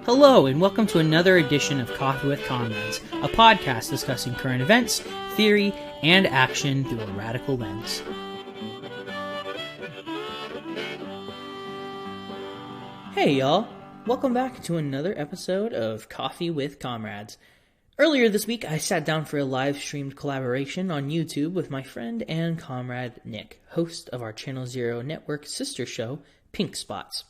Hello, and welcome to another edition of Coffee with Comrades, a podcast discussing current events, theory, and action through a radical lens. Hey y'all, welcome back to another episode of Coffee with Comrades. Earlier this week, I sat down for a live-streamed collaboration on YouTube with my friend and comrade Nick, host of our Channel Zero Network sister show, Pynk Spots.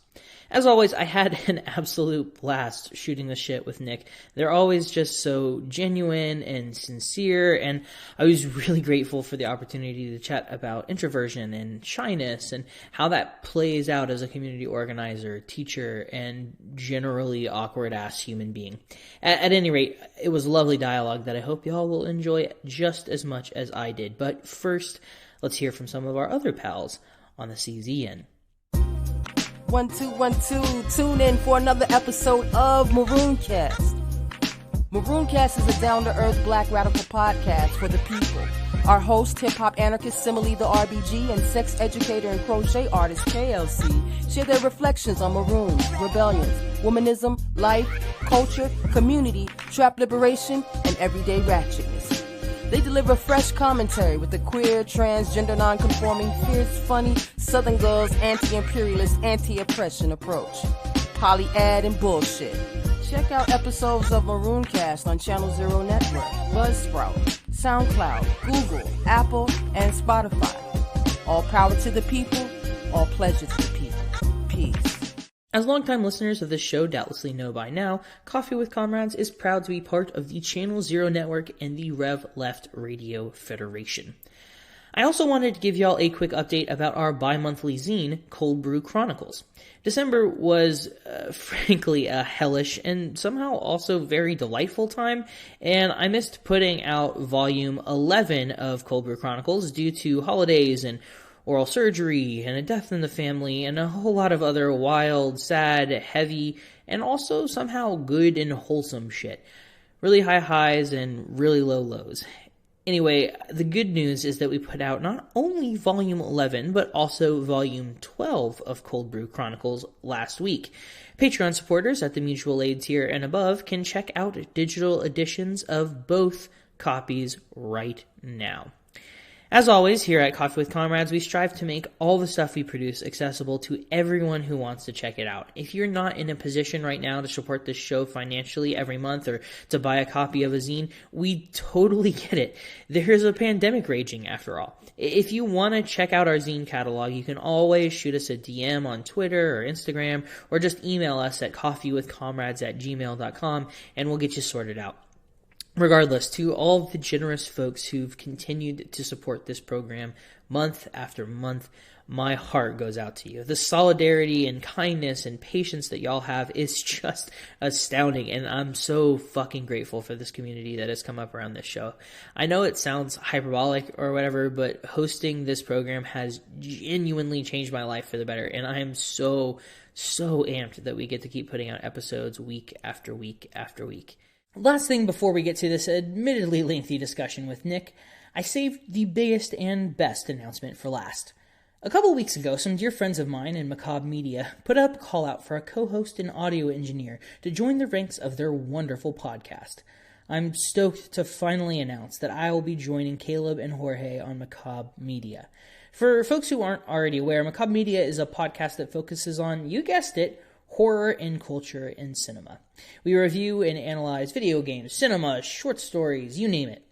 As always, I had an absolute blast shooting the shit with Nick. They're always just so genuine and sincere, and I was really grateful for the opportunity to chat about introversion and shyness and how that plays out as a community organizer, teacher, and generally awkward-ass human being. At any rate, it was lovely dialogue that I hope y'all will enjoy just as much as I did. But first, let's hear from some of our other pals on the CZN. 1, 2, 1, 2. Tune in for another episode of Marooncast. Marooncast is a down-to-earth black radical podcast for the people. Our host, hip-hop anarchist Simile the RBG, and sex educator and crochet artist KLC share their reflections on maroons, rebellions, womanism, life, culture, community, trap liberation, and everyday ratchetness. They deliver fresh commentary with a queer, transgender, non-conforming, fierce, funny, Southern girls, anti-imperialist, anti-oppression approach. Poly-ad and bullshit. Check out episodes of Marooncast on Channel Zero Network, Buzzsprout, SoundCloud, Google, Apple, and Spotify. All power to the people, all pleasure to the people. Peace. As longtime listeners of this show doubtlessly know by now, Coffee with Comrades is proud to be part of the Channel Zero Network and the Rev Left Radio Federation. I also wanted to give y'all a quick update about our bi-monthly zine, Cold Brew Chronicles. December was, frankly, a hellish and somehow also very delightful time, and I missed putting out volume 11 of Cold Brew Chronicles due to holidays and oral surgery, and a death in the family, and a whole lot of other wild, sad, heavy, and also somehow good and wholesome shit. Really high highs and really low lows. Anyway, the good news is that we put out not only Volume 11, but also Volume 12 of Cold Brew Chronicles last week. Patreon supporters at the mutual aid tier and above can check out digital editions of both copies right now. As always, here at Coffee with Comrades, we strive to make all the stuff we produce accessible to everyone who wants to check it out. If you're not in a position right now to support this show financially every month or to buy a copy of a zine, we totally get it. There's a pandemic raging, after all. If you want to check out our zine catalog, you can always shoot us a DM on Twitter or Instagram, or just email us at coffeewithcomrades@gmail.com, and we'll get you sorted out. Regardless, to all the generous folks who've continued to support this program month after month, my heart goes out to you. The solidarity and kindness and patience that y'all have is just astounding, and I'm so fucking grateful for this community that has come up around this show. I know it sounds hyperbolic or whatever, but hosting this program has genuinely changed my life for the better, and I am so amped that we get to keep putting out episodes week after week after week. Last thing before we get to this admittedly lengthy discussion with Nick, I saved the biggest and best announcement for last. A couple weeks ago, some dear friends of mine in Macabre Media put up a call out for a co-host and audio engineer to join the ranks of their wonderful podcast. I'm stoked to finally announce that I will be joining Caleb and Jorge on Macabre Media. For folks who aren't already aware, Macabre Media is a podcast that focuses on, you guessed it, horror and culture and cinema. We review and analyze video games, cinema, short stories, you name it.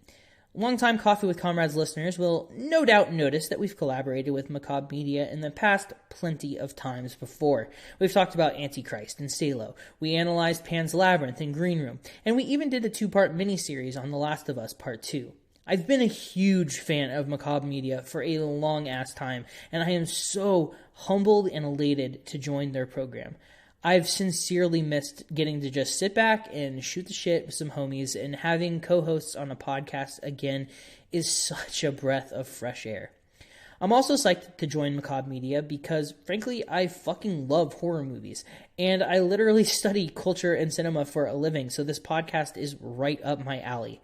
Longtime Coffee with Comrades listeners will no doubt notice that we've collaborated with Macabre Media in the past plenty of times before. We've talked about Antichrist and Salo. We analyzed Pan's Labyrinth and Green Room. And we even did a 2-part miniseries on The Last of Us Part 2. I've been a huge fan of Macabre Media for a long-ass time, and I am so humbled and elated to join their program. I've sincerely missed getting to just sit back and shoot the shit with some homies, and having co-hosts on a podcast again is such a breath of fresh air. I'm also psyched to join Macabre Media because, frankly, I fucking love horror movies, and I literally study culture and cinema for a living, so this podcast is right up my alley.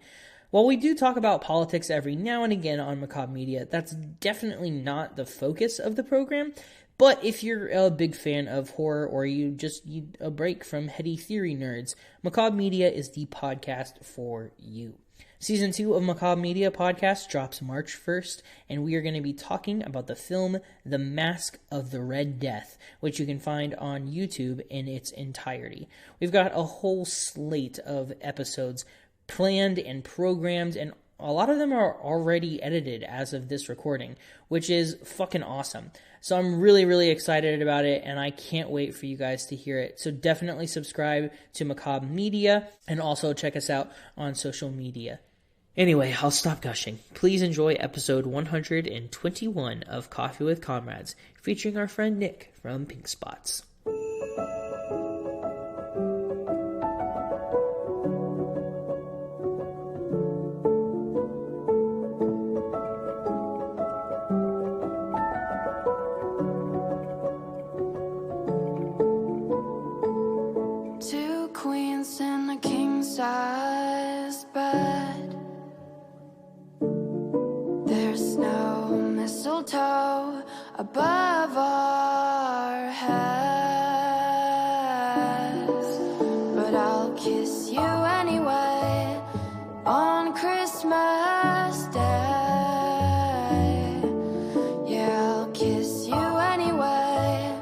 While we do talk about politics every now and again on Macabre Media, that's definitely not the focus of the program. But if you're a big fan of horror or you just need a break from heady theory nerds, Macabre Media is the podcast for you. Season 2 of Macabre Media podcast drops March 1st, and we are going to be talking about the film The Mask of the Red Death, which you can find on YouTube in its entirety. We've got a whole slate of episodes planned and programmed, and a lot of them are already edited as of this recording, which is fucking awesome. So I'm really, really excited about it, and I can't wait for you guys to hear it. So definitely subscribe to Macabre Media, and also check us out on social media. Anyway, I'll stop gushing. Please enjoy episode 121 of Coffee with Comrades, featuring our friend Nick from Pynk Spots. Two queens in a king-size bed. There's no mistletoe above our heads, but I'll kiss you anyway on Christmas Day. Yeah, I'll kiss you anyway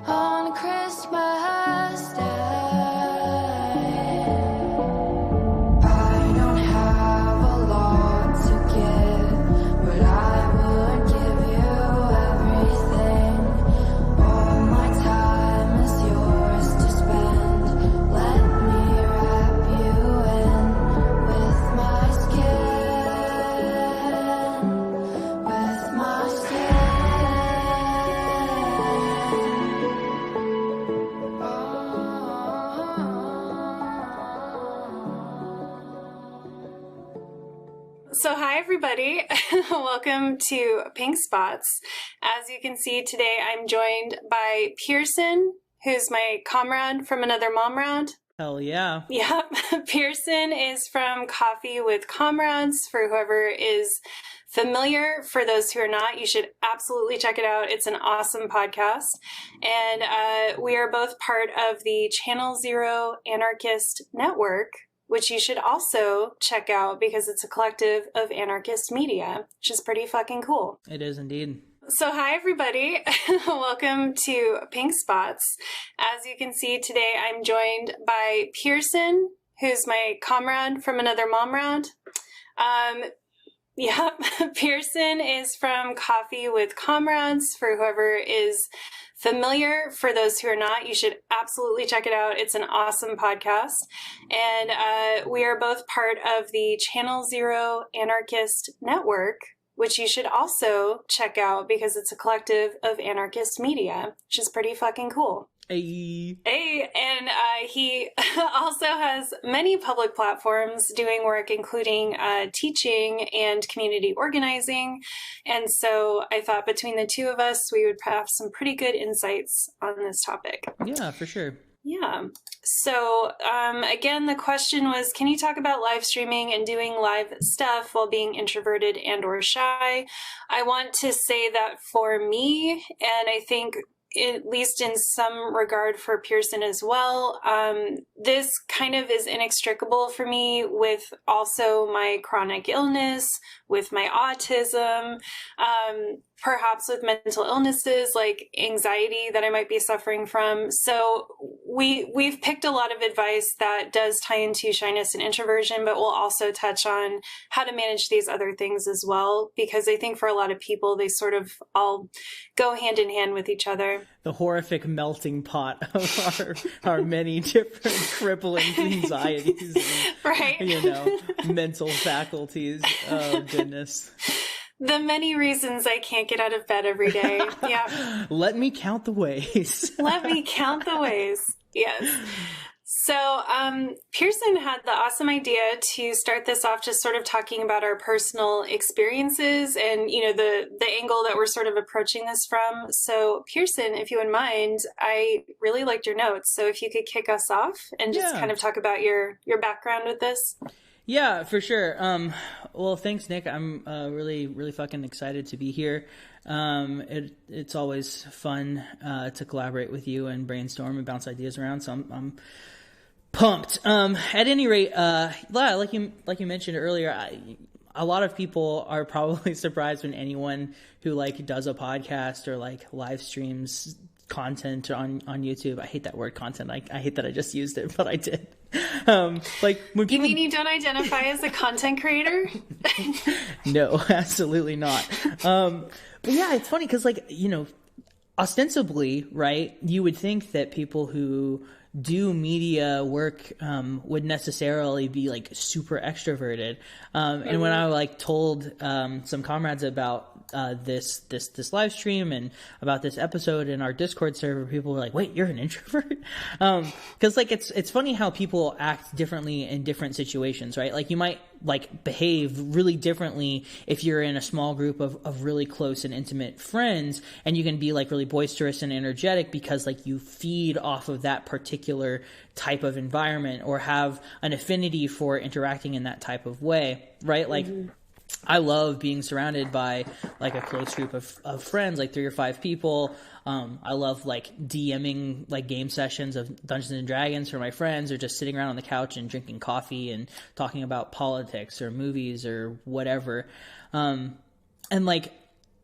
on Christmas Day. I don't have a lot to give, but I would give you everything. All my time is yours to spend. Let me wrap you in with my skin, with my skin. So hi everybody, welcome to Pynk Spots. As you can see today, I'm joined by Pearson, who's my comrade from another mom round. Hell yeah. Yep, Pearson is from Coffee with Comrades. For whoever is familiar, for those who are not, you should absolutely check it out. It's an awesome podcast. And we are both part of the Channel Zero Anarchist Network, which you should also check out because it's a collective of anarchist media, which is pretty fucking cool. It is indeed. So hi everybody, welcome to Pynk Spots. As you can see today, I'm joined by Pearson, who's my comrade from another mom round. Yep, Pearson is from Coffee with Comrades. For whoever is familiar, for those who are not, you should absolutely check it out. It's an awesome podcast. And we are both part of the Channel Zero Anarchist Network, which you should also check out because it's a collective of anarchist media, which is pretty fucking cool. Hey. Hey, and he also has many public platforms doing work, including teaching and community organizing. And so I thought between the two of us, we would have some pretty good insights on this topic. Yeah, for sure. Yeah. So again, the question was, can you talk about live streaming and doing live stuff while being introverted and or shy? I want to say that for me, and I think at least in some regard for Pearson as well, this kind of is inextricable for me with also my chronic illness, with my autism, perhaps with mental illnesses like anxiety that I might be suffering from. So we've picked a lot of advice that does tie into shyness and introversion, but we'll also touch on how to manage these other things as well, because I think for a lot of people, they sort of all go hand in hand with each other. The horrific melting pot of our many different crippling anxieties and, right. Mental faculties. Oh, goodness. The many reasons I can't get out of bed every day. Yeah. Let me count the ways. Let me count the ways. Yes. So Pearson had the awesome idea to start this off just sort of talking about our personal experiences and, the angle that we're sort of approaching this from. So Pearson, if you wouldn't mind, I really liked your notes. So if you could kick us off and just kind of talk about your background with this. Yeah, for sure. Well, thanks, Nick. I'm really, really fucking excited to be here. It's always fun to collaborate with you and brainstorm and bounce ideas around. So I'm pumped. At any rate, like you mentioned earlier, a lot of people are probably surprised when anyone who like does a podcast or like live streams content on YouTube. I hate that word content. I hate that I just used it, but I did. Like when people... You mean you don't identify as a content creator? No, absolutely not. But yeah, it's funny because like, you know, ostensibly, right, you would think that people who do media work would necessarily be like super extroverted. And when I like told some comrades about this live stream and about this episode in our Discord server, people were like, "Wait, you're an introvert?" Because like it's funny how people act differently in different situations, right? Like you might like behave really differently if you're in a small group of really close and intimate friends, and you can be like really boisterous and energetic because like you feed off of that particular type of environment or have an affinity for interacting in that type of way, right? Like I love being surrounded by like a close group of friends, like 3 or 5 people. I love like DMing like game sessions of Dungeons and Dragons for my friends, or just sitting around on the couch and drinking coffee and talking about politics or movies or whatever. And like,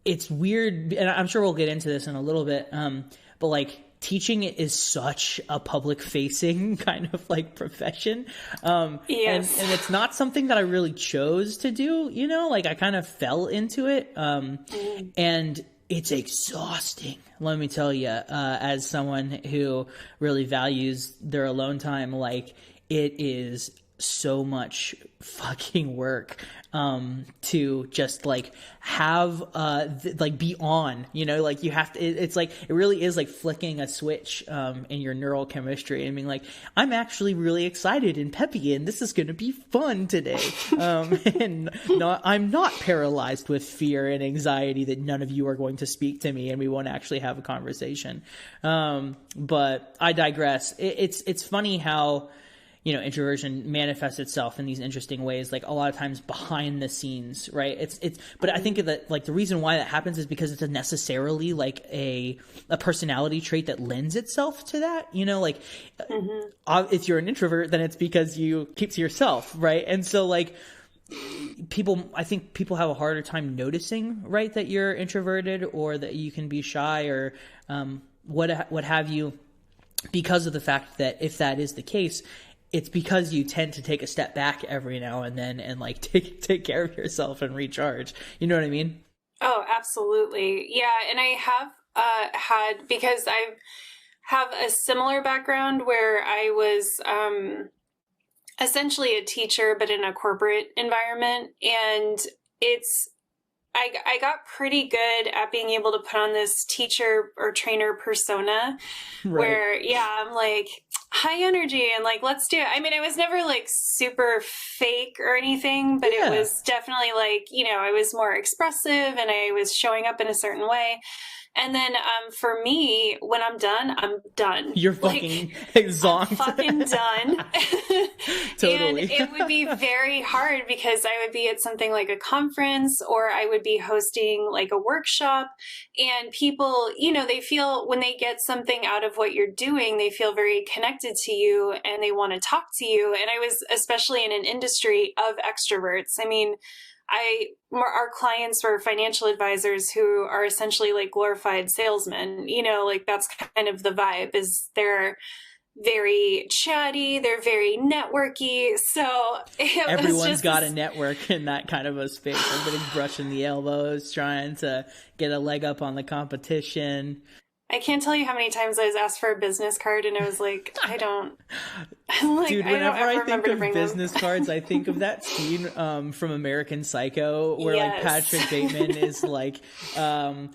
it's weird, and I'm sure we'll get into this in a little bit. But like, teaching is such a public facing kind of like profession. Yes. And it's not something that I really chose to do, you know, like I kind of fell into it. And it's exhausting, let me tell you, as someone who really values their alone time. Like, it is so much fucking work to just like have like be on, you know, like you have to, it's like it really is like flicking a switch in your neural chemistry and being like, I'm actually really excited and peppy and this is going to be fun today. And I'm not paralyzed with fear and anxiety that none of you are going to speak to me and we won't actually have a conversation. But I digress. It's funny how, you know, introversion manifests itself in these interesting ways, like a lot of times behind the scenes, right? But I think that like the reason why that happens is because it's a necessarily like a personality trait that lends itself to that, you know, like if you're an introvert, then it's because you keep to yourself, right? And so like I think people have a harder time noticing, right, that you're introverted or that you can be shy or what have you, because of the fact that if that is the case, it's because you tend to take a step back every now and then and like take care of yourself and recharge. You know what I mean? Oh, absolutely. Yeah. And I have because I have a similar background where I was essentially a teacher, but in a corporate environment. And I got pretty good at being able to put on this teacher or trainer persona where, I'm like high energy and like, let's do it. I mean, it was never like super fake or anything, but it was definitely like, you know, I was more expressive and I was showing up in a certain way. And then for me, when I'm done. You're fucking exhausted. I'm fucking done. Totally. And it would be very hard because I would be at something like a conference or I would be hosting like a workshop, and people, you know, they feel when they get something out of what you're doing, they feel very connected to you and they want to talk to you. And I was especially in an industry of extroverts. I mean, our clients were financial advisors who are essentially like glorified salesmen, you know, like that's kind of the vibe, is they're very chatty, they're very networky. So everyone's got a network in that kind of a space. Everybody's brushing the elbows, trying to get a leg up on the competition. I can't tell you how many times I was asked for a business card and I was like, I don't. Like, dude, whenever I think of business them. cards, I think of that scene from American Psycho where like Patrick Bateman is like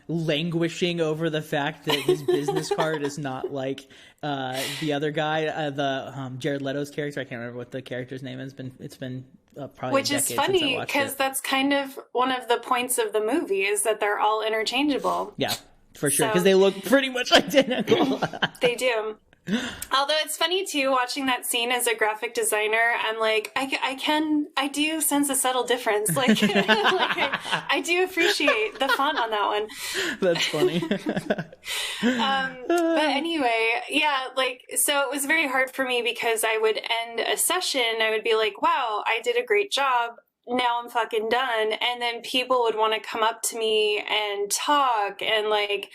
languishing over the fact that his business card is not like the other guy, the Jared Leto's character. I can't remember what the character's name is. It's been probably which is funny because that's kind of one of the points of the movie, is that they're all interchangeable. Yeah. For sure, because they look pretty much identical. They do. Although it's funny too, watching that scene as a graphic designer, I'm like, I do sense a subtle difference. Like, I do appreciate the font on that one. That's funny. But anyway, yeah, like, so it was very hard for me because I would end a session, I would be like, wow, I did a great job. Now I'm fucking done. And then people would want to come up to me and talk and like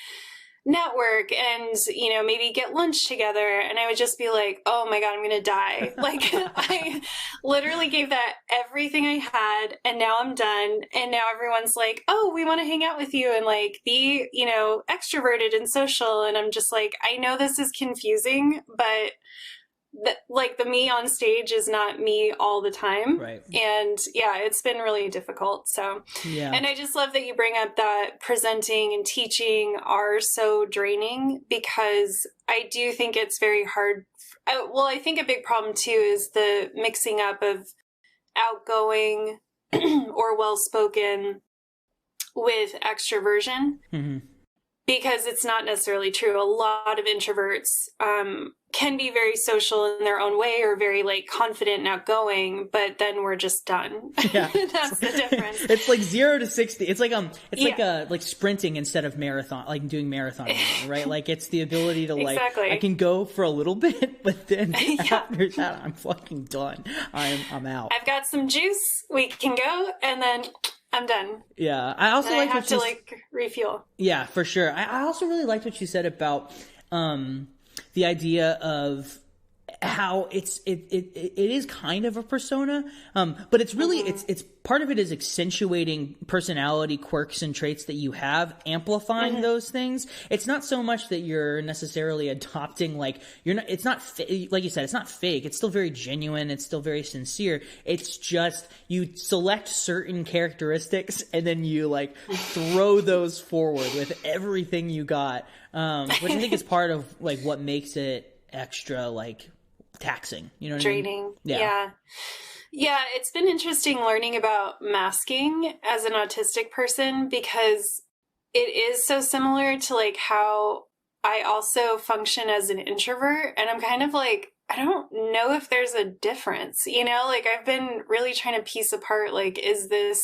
network and, you know, maybe get lunch together. And I would just be like, oh my God, I'm going to die. Like I literally gave that everything I had and now I'm done. And now everyone's like, oh, we want to hang out with you and like be, you know, extroverted and social. And I'm just like, I know this is confusing, but like the me on stage is not me all the time. Right. And yeah, it's been really difficult. So, Yeah. And I just love that you bring up that presenting and teaching are so draining because I do think it's very hard. Well, I think a big problem too is the mixing up of outgoing or well-spoken with extroversion. Mm-hmm. Because it's not necessarily true. A lot of introverts can be very social in their own way or very like confident and outgoing, but then we're just done. Yeah. That's the difference. It's like 0 to 60. It's like like sprinting instead of marathon, like doing marathon, right? Like it's the ability to like Exactly. I can go for a little bit, but then after that I'm fucking done. I'm out. I've got some juice. We can go, and then I'm done. Yeah. I also And like I have what to you like refuel. Yeah, for sure. I also really liked what you said about the idea of how it is kind of a persona, but it's really it's part of it is accentuating personality quirks and traits that you have, amplifying those things. It's not so much that you're necessarily adopting like you're not. It's not like you said. It's not fake. It's still very genuine. It's still very sincere. It's just you select certain characteristics and then you like throw those forward with everything you got, which I think is part of like what makes it extra like taxing, you know what Draining. I mean? Yeah, it's been interesting learning about masking as an autistic person because it is so similar to like how I also function as an introvert, and I'm kind of like, I don't know if there's a difference, you know? Like I've been really trying to piece apart like, is this,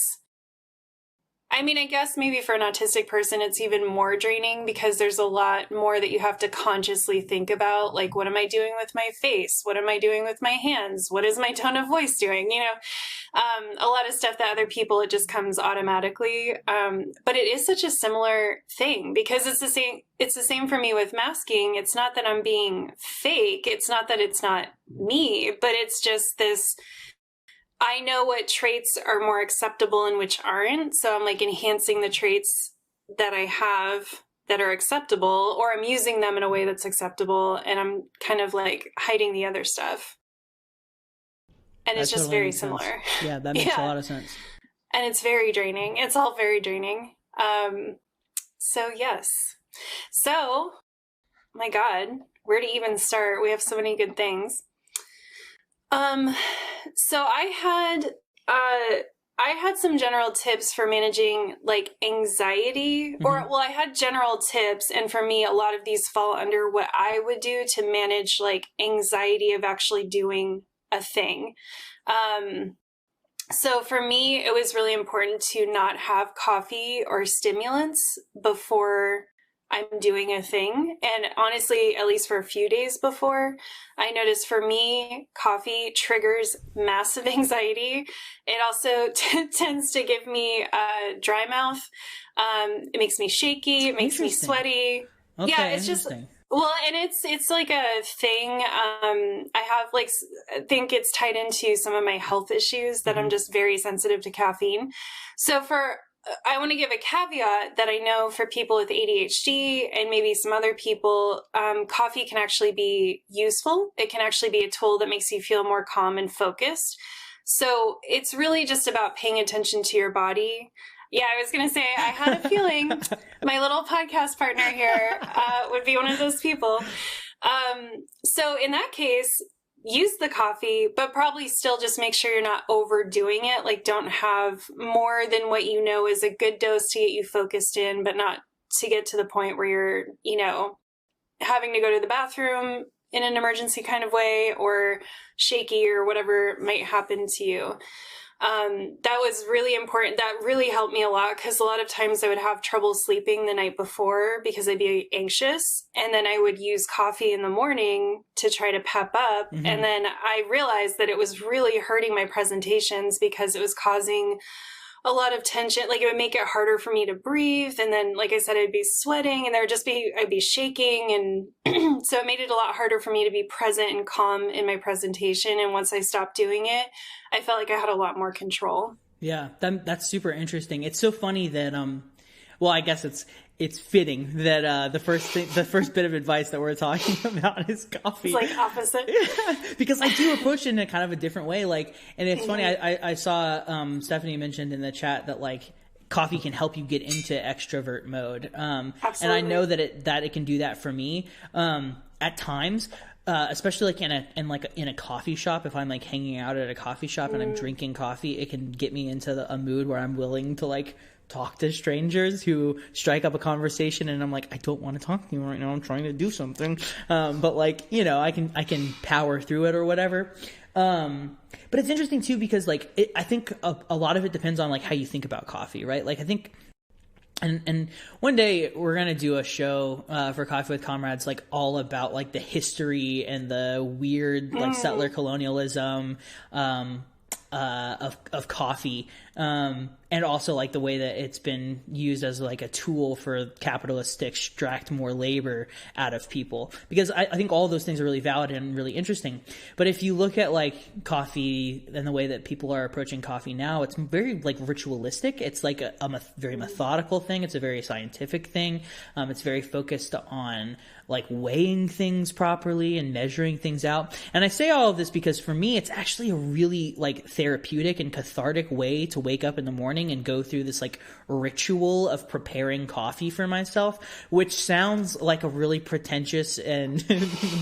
I mean, I guess maybe for an autistic person, it's even more draining because there's a lot more that you have to consciously think about. Like, what am I doing with my face? What am I doing with my hands? What is my tone of voice doing? You know, a lot of stuff that other people, it just comes automatically. But it is such a similar thing because it's the same. It's the same for me with masking. It's not that I'm being fake. It's not that it's not me, but it's just this, I know what traits are more acceptable and which aren't. So I'm like enhancing the traits that I have that are acceptable, or I'm using them in a way that's acceptable. And I'm kind of like hiding the other stuff. And it's just very similar. Yeah, that makes a lot of sense. And it's very draining. It's all very draining. So yes. So, my God, where to even start? We have so many good things. So I had some general tips for managing like anxiety, or well, I had general tips, and for me, a lot of these fall under what I would do to manage like anxiety of actually doing a thing. So for me, it was really important to not have coffee or stimulants before I'm doing a thing. And honestly, at least for a few days before, I noticed for me, coffee triggers massive anxiety. It also tends to give me a dry mouth. It makes me shaky. It makes me sweaty. Okay, yeah, it's just, well, and it's like a thing. I have like, I think it's tied into some of my health issues that I'm just very sensitive to caffeine. So I want to give a caveat that I know for people with ADHD and maybe some other people, coffee can actually be useful. It can actually be a tool that makes you feel more calm and focused. So it's really just about paying attention to your body. Yeah, I was going to say, I had a feeling my little podcast partner here would be one of those people. So in that case, use the coffee, but probably still just make sure you're not overdoing it. Like don't have more than what you know is a good dose to get you focused in, but not to get to the point where you're, you know, having to go to the bathroom in an emergency kind of way, or shaky, or whatever might happen to you. That was really important. That really helped me a lot, because a lot of times I would have trouble sleeping the night before because I'd be anxious. And then I would use coffee in the morning to try to pep up. Mm-hmm. And then I realized that it was really hurting my presentations, because it was causing a lot of tension. Like, it would make it harder for me to breathe. And then, like I said, I'd be sweating, and I'd be shaking. And so it made it a lot harder for me to be present and calm in my presentation. And once I stopped doing it, I felt like I had a lot more control. Yeah, that's super interesting. It's so funny that, well, I guess it's fitting that the first bit of advice that we're talking about is coffee. It's like opposite. Because I do approach it in a kind of a different way. Like, and it's funny, I saw Stephanie mentioned in the chat that, like, coffee can help you get into extrovert mode. Absolutely. And I know that it can do that for me at times. Especially like in a coffee shop, if I'm like hanging out at a coffee shop and I'm drinking coffee, it can get me into a mood where I'm willing to like talk to strangers who strike up a conversation, and I'm like, I don't want to talk to you right now, I'm trying to do something, but like, you know, I can power through it or whatever. But it's interesting too, because like I think a lot of it depends on like how you think about coffee, right? Like I think. And one day we're going to do a show for Coffee with Comrades, like all about like the history and the weird like settler colonialism of coffee, and also like the way that it's been used as like a tool for capitalists to extract more labor out of people. Because I think all of those things are really valid and really interesting. But if you look at like coffee and the way that people are approaching coffee now, it's very like ritualistic. It's like a very methodical thing. It's a very scientific thing. It's very focused on like weighing things properly and measuring things out. And I say all of this because for me, it's actually a really like therapeutic and cathartic way to wake up in the morning and go through this like ritual of preparing coffee for myself, which sounds like a really pretentious and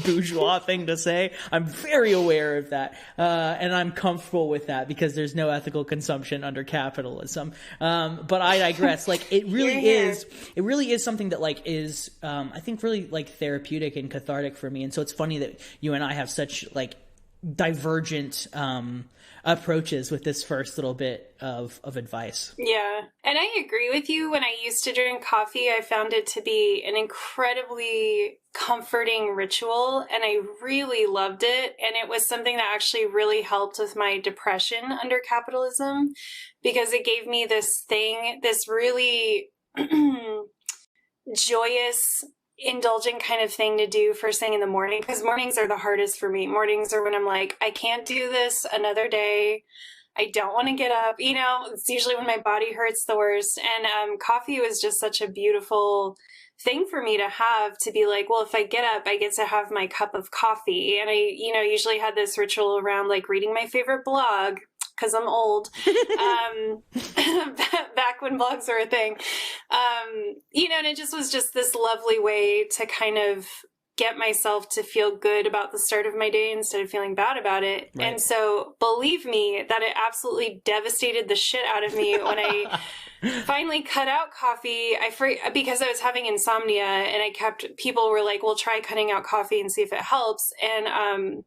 bourgeois thing to say. I'm very aware of that. And I'm comfortable with that because there's no ethical consumption under capitalism. But I digress. Like it really is something that like is, I think really like therapeutic and cathartic for me. And so it's funny that you and I have such like divergent, approaches with this first little bit of advice. Yeah. And I agree with you. When I used to drink coffee, I found it to be an incredibly comforting ritual, and I really loved it. And it was something that actually really helped with my depression under capitalism, because it gave me this really joyous, indulgent kind of thing to do first thing in the morning, because mornings are the hardest for me. Mornings are when I'm like, I can't do this another day. I don't want to get up. You know, it's usually when my body hurts the worst. And coffee was just such a beautiful thing for me to have, to be like, well, if I get up, I get to have my cup of coffee. And I, usually had this ritual around like reading my favorite blog, because I'm old, back when blogs were a thing, and it just was just this lovely way to kind of get myself to feel good about the start of my day instead of feeling bad about it. Right. And so believe me that it absolutely devastated the shit out of me when I finally cut out coffee. Because I was having insomnia, and people were like, well, try cutting out coffee and see if it helps. And,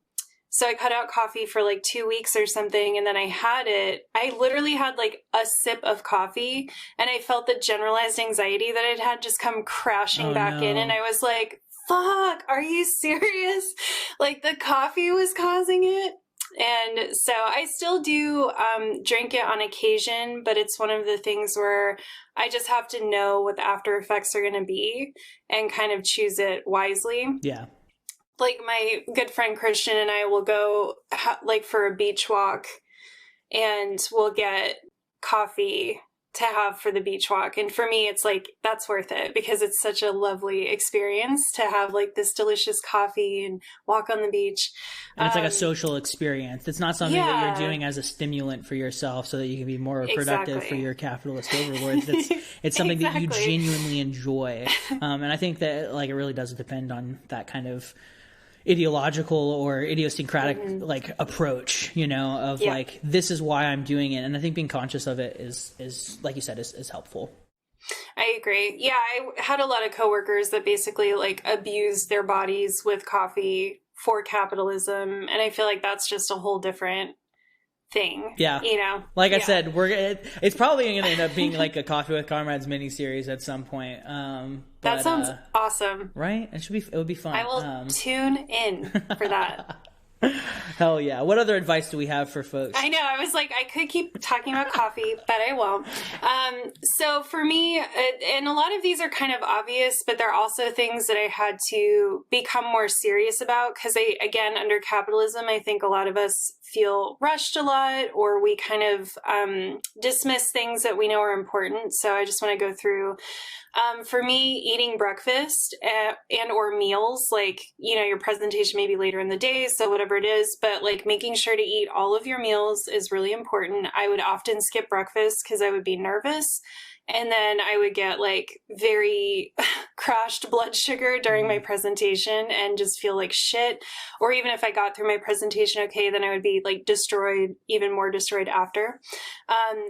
so I cut out coffee for like 2 weeks or something, and then I literally had like a sip of coffee, and I felt the generalized anxiety that I'd had just come crashing back in, and I was like, fuck, are you serious? Like the coffee was causing it? And so I still do drink it on occasion, but it's one of the things where I just have to know what the after effects are going to be and kind of choose it wisely. Yeah. Like my good friend Christian and I will go like for a beach walk, and we'll get coffee to have for the beach walk. And for me, it's like, that's worth it, because it's such a lovely experience to have like this delicious coffee and walk on the beach. And it's like a social experience. It's not something that you're doing as a stimulant for yourself so that you can be more productive for your capitalist overlords. It's something that you genuinely enjoy. And I think that like it really does depend on that kind of ideological or idiosyncratic like approach, of like, this is why I'm doing it. And I think being conscious of it is like you said, is helpful. I agree. Yeah. I had a lot of coworkers that basically like abused their bodies with coffee for capitalism. And I feel like that's just a whole different thing. Yeah. You know, like I said, it's probably going to end up being like a Coffee with Comrades miniseries at some point. That sounds awesome. Right? It would be fun. I will tune in for that. Hell yeah. What other advice do we have for folks? I know. I was like, I could keep talking about coffee, but I won't. So for me, and a lot of these are kind of obvious, but they're also things that I had to become more serious about because again, under capitalism, I think a lot of us feel rushed a lot, or we kind of dismiss things that we know are important. So I just want to go through, for me, eating breakfast and or meals, like, you know, your presentation maybe later in the day, so whatever it is, but like making sure to eat all of your meals is really important. I would often skip breakfast because I would be nervous. And then I would get like very crashed blood sugar during my presentation and just feel like shit. Or even if I got through my presentation okay, then I would be like destroyed, even more destroyed after.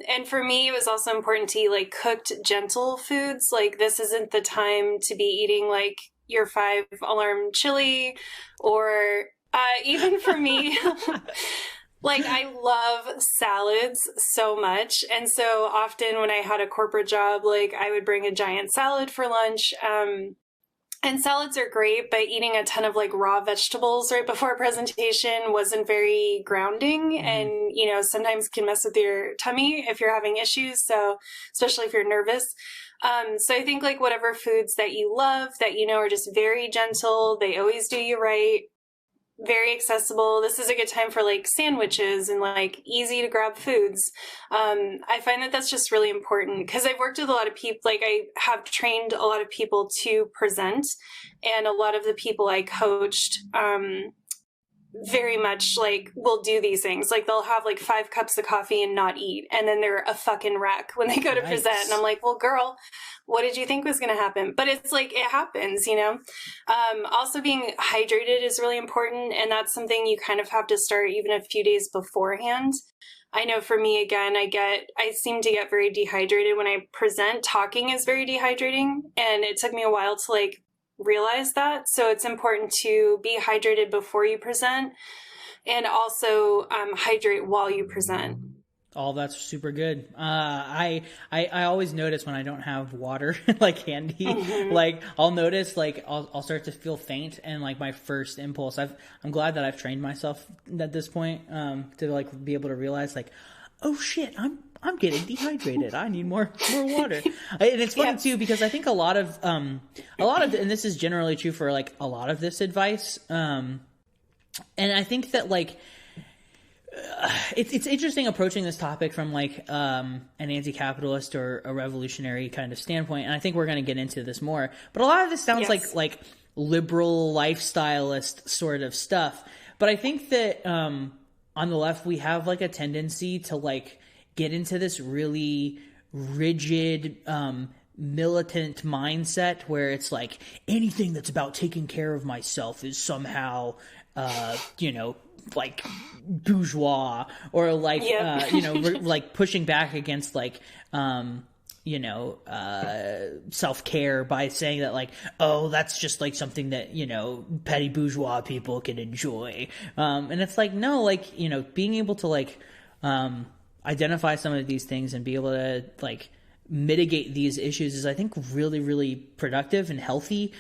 And for me, it was also important to eat like cooked, gentle foods. Like this isn't the time to be eating like your 5-alarm chili, or even for me, like I love salads so much. And so often when I had a corporate job, like I would bring a giant salad for lunch. And salads are great, but eating a ton of like raw vegetables right before a presentation wasn't very grounding, and, you know, sometimes can mess with your tummy if you're having issues. So especially if you're nervous. So I think like whatever foods that you love, that, you know, are just very gentle, they always do you right, very accessible. This is a good time for like sandwiches and like easy to grab foods. I find that that's just really important because I've worked with a lot of people, like I have trained a lot of people to present, and a lot of the people I coached, very much like will do these things. Like they'll have like 5 cups of coffee and not eat, and then they're a fucking wreck when they go to present. And I'm like, well, girl, what did you think was going to happen? But it's like, it happens, you know? Also being hydrated is really important. And that's something you kind of have to start even a few days beforehand. I know for me, again, I seem to get very dehydrated when I present. Talking is very dehydrating. And it took me a while to like realize that. So it's important to be hydrated before you present, and also hydrate while you present. Oh, that's super good. I always notice when I don't have water like handy, like I'll notice like I'll start to feel faint, and like my first impulse, I'm glad that I've trained myself at this point to like be able to realize like, oh shit, I'm getting dehydrated. I need more water. And it's funny too, because I think a lot of, and this is generally true for like a lot of this advice. And I think that like, it's interesting approaching this topic from like, an anti-capitalist or a revolutionary kind of standpoint. And I think we're going to get into this more, but a lot of this sounds like liberal lifestylist sort of stuff. But I think that, on the left, we have like a tendency to like, get into this really rigid, militant mindset where it's like anything that's about taking care of myself is somehow, you know, like bourgeois, or like, you know, like pushing back against like, you know, self-care by saying that like, oh, that's just like something that, you know, petty bourgeois people can enjoy. And it's like, no, like, you know, being able to like, identify some of these things and be able to like mitigate these issues is, I think, really, really productive and healthy.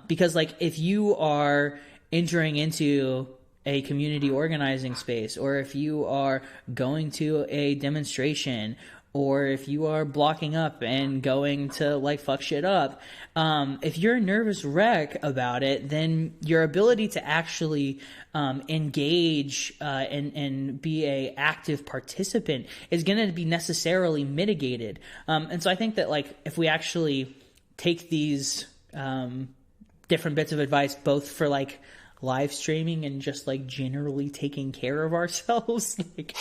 Because like if you are entering into a community organizing space, or if you are going to a demonstration, or if you are blocking up and going to like fuck shit up, if you're a nervous wreck about it, then your ability to actually engage and be a active participant is going to be necessarily mitigated. And so I think that like if we actually take these different bits of advice, both for like live streaming and just like generally taking care of ourselves, like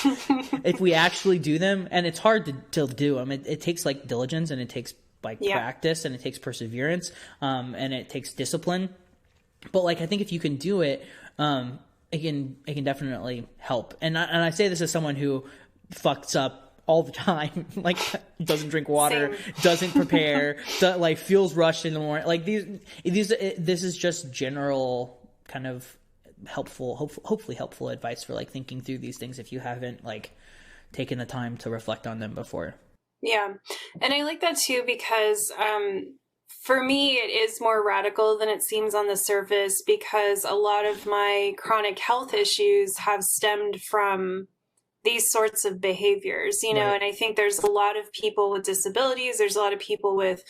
if we actually do them, and it's hard to do them, it takes like diligence, and it takes like practice, and it takes perseverance, and it takes discipline. But like I think if you can do it, it can definitely help. And I say this as someone who fucks up all the time, like doesn't drink water, doesn't prepare, like feels rushed in the morning. Like this is just general kind of hopefully helpful advice for like thinking through these things if you haven't like taken the time to reflect on them before. Yeah. And I like that too, because for me, it is more radical than it seems on the surface, because a lot of my chronic health issues have stemmed from these sorts of behaviors, you know, Right. and I think there's a lot of people with disabilities. There's a lot of people with,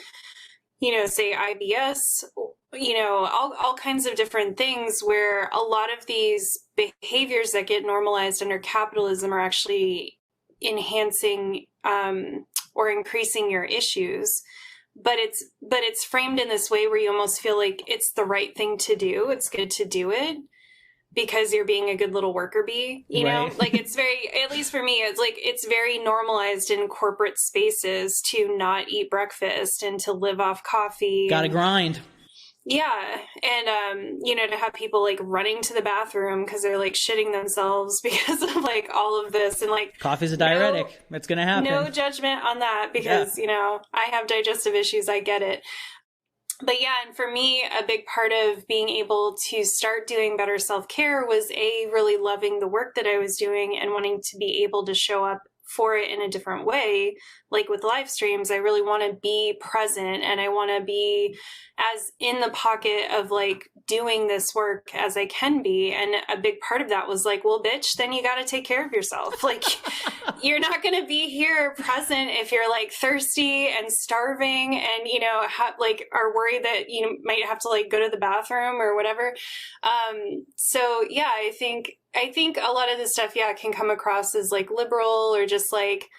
you know, say IBS, you know, all kinds of different things where a lot of these behaviors that get normalized under capitalism are actually enhancing or increasing your issues. But it's framed in this way where you almost feel like it's the right thing to do. It's good to do it because you're being a good little worker bee, you know, Right. like it's very, at least for me, it's like, it's very normalized in corporate spaces to not eat breakfast and to live off coffee. Gotta grind. Yeah. And, you know, to have people like running to the bathroom because they're like shitting themselves because of like all of this, and like Coffee's a diuretic. It's gonna happen. no judgment on that because, you know, I have digestive issues. I get it. But yeah, and for me, a big part of being able to start doing better self-care was really loving the work that I was doing and wanting to be able to show up for it in a different way. Like with live streams, I really want to be present and I want to be as in the pocket of like doing this work as I can be. And a big part of that was like, well, bitch, then you got to take care of yourself. Like you're not going to be here present if you're like thirsty and starving and, you know, like are worried that you might have to like go to the bathroom or whatever. So yeah, I think a lot of this stuff, yeah, can come across as like liberal or just like,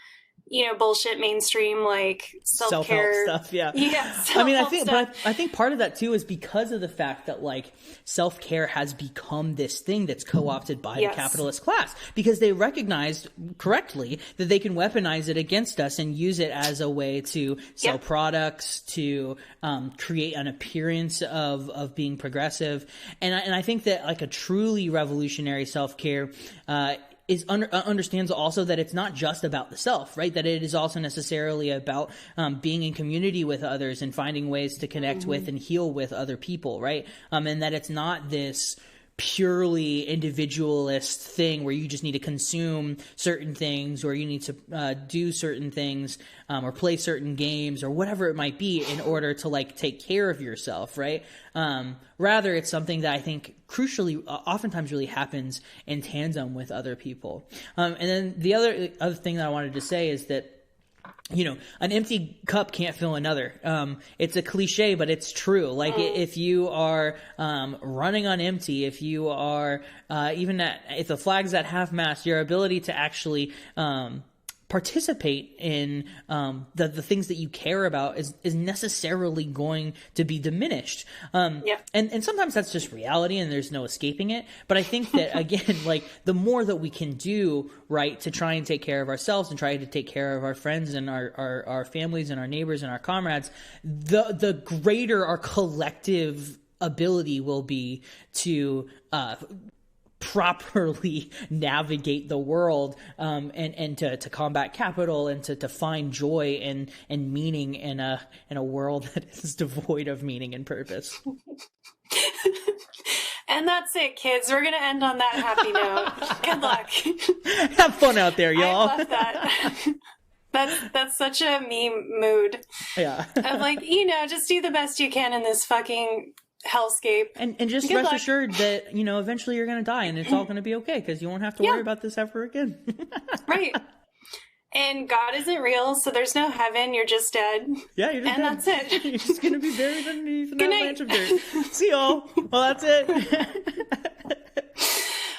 you know, bullshit mainstream, like self-care stuff. Yeah. Yeah. I mean, I think part of that too is because of the fact that like self-care has become this thing that's co-opted by the capitalist class, because they recognized correctly that they can weaponize it against us and use it as a way to sell products, to create an appearance of being progressive. And I think that like a truly revolutionary self-care, understands also that it's not just about the self, right? That it is also necessarily about being in community with others and finding ways to connect with and heal with other people, right? And that it's not this purely individualist thing where you just need to consume certain things or you need to do certain things or play certain games or whatever it might be in order to like take care of yourself, right? Rather, it's something that I think crucially oftentimes really happens in tandem with other people. And then the other thing that I wanted to say is that, you know, an empty cup can't fill another. It's a cliche, but it's true. Like if you are running on empty, if you are if the flag's at half mast, your ability to actually participate in the things that you care about is necessarily going to be diminished. And sometimes that's just reality and there's no escaping it. But I think that, again, like the more that we can do, right, to try and take care of ourselves and try to take care of our friends and our families and our neighbors and our comrades, the greater our collective ability will be to properly navigate the world, and to combat capital and to find joy and meaning in a world that is devoid of meaning and purpose. And that's it, kids. We're gonna end on that happy note. Good luck. Have fun out there, y'all. I love that. That's such a meme mood. Yeah. Of like, you know, just do the best you can in this fucking hellscape. And just Good rest luck. assured that, you know, eventually you're going to die and it's all going to be okay because you won't have to worry about this ever again. Right. And God isn't real, so there's no heaven. You're just dead. Yeah, you're just and dead. that's it. You're just going to be buried underneath an Good avalanche night. of dirt. See y'all. Well, that's it.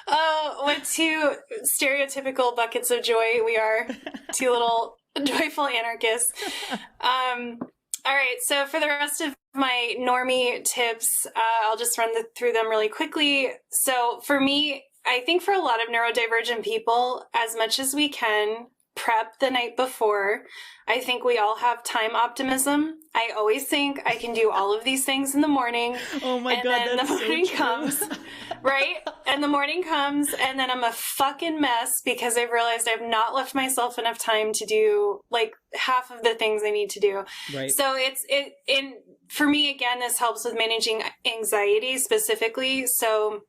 What two stereotypical buckets of joy we are. Two little joyful anarchists. All right, so for the rest of my normie tips, I'll just run through them really quickly. So for me, I think for a lot of neurodivergent people, as much as we can, prep the night before. I think we all have time optimism. I always think I can do all of these things in the morning. Oh my God, then that's the morning so true. comes, right? And the morning comes, and then I'm a fucking mess because I've realized I've not left myself enough time to do like half of the things I need to do. Right. So for me, again, this helps with managing anxiety specifically. So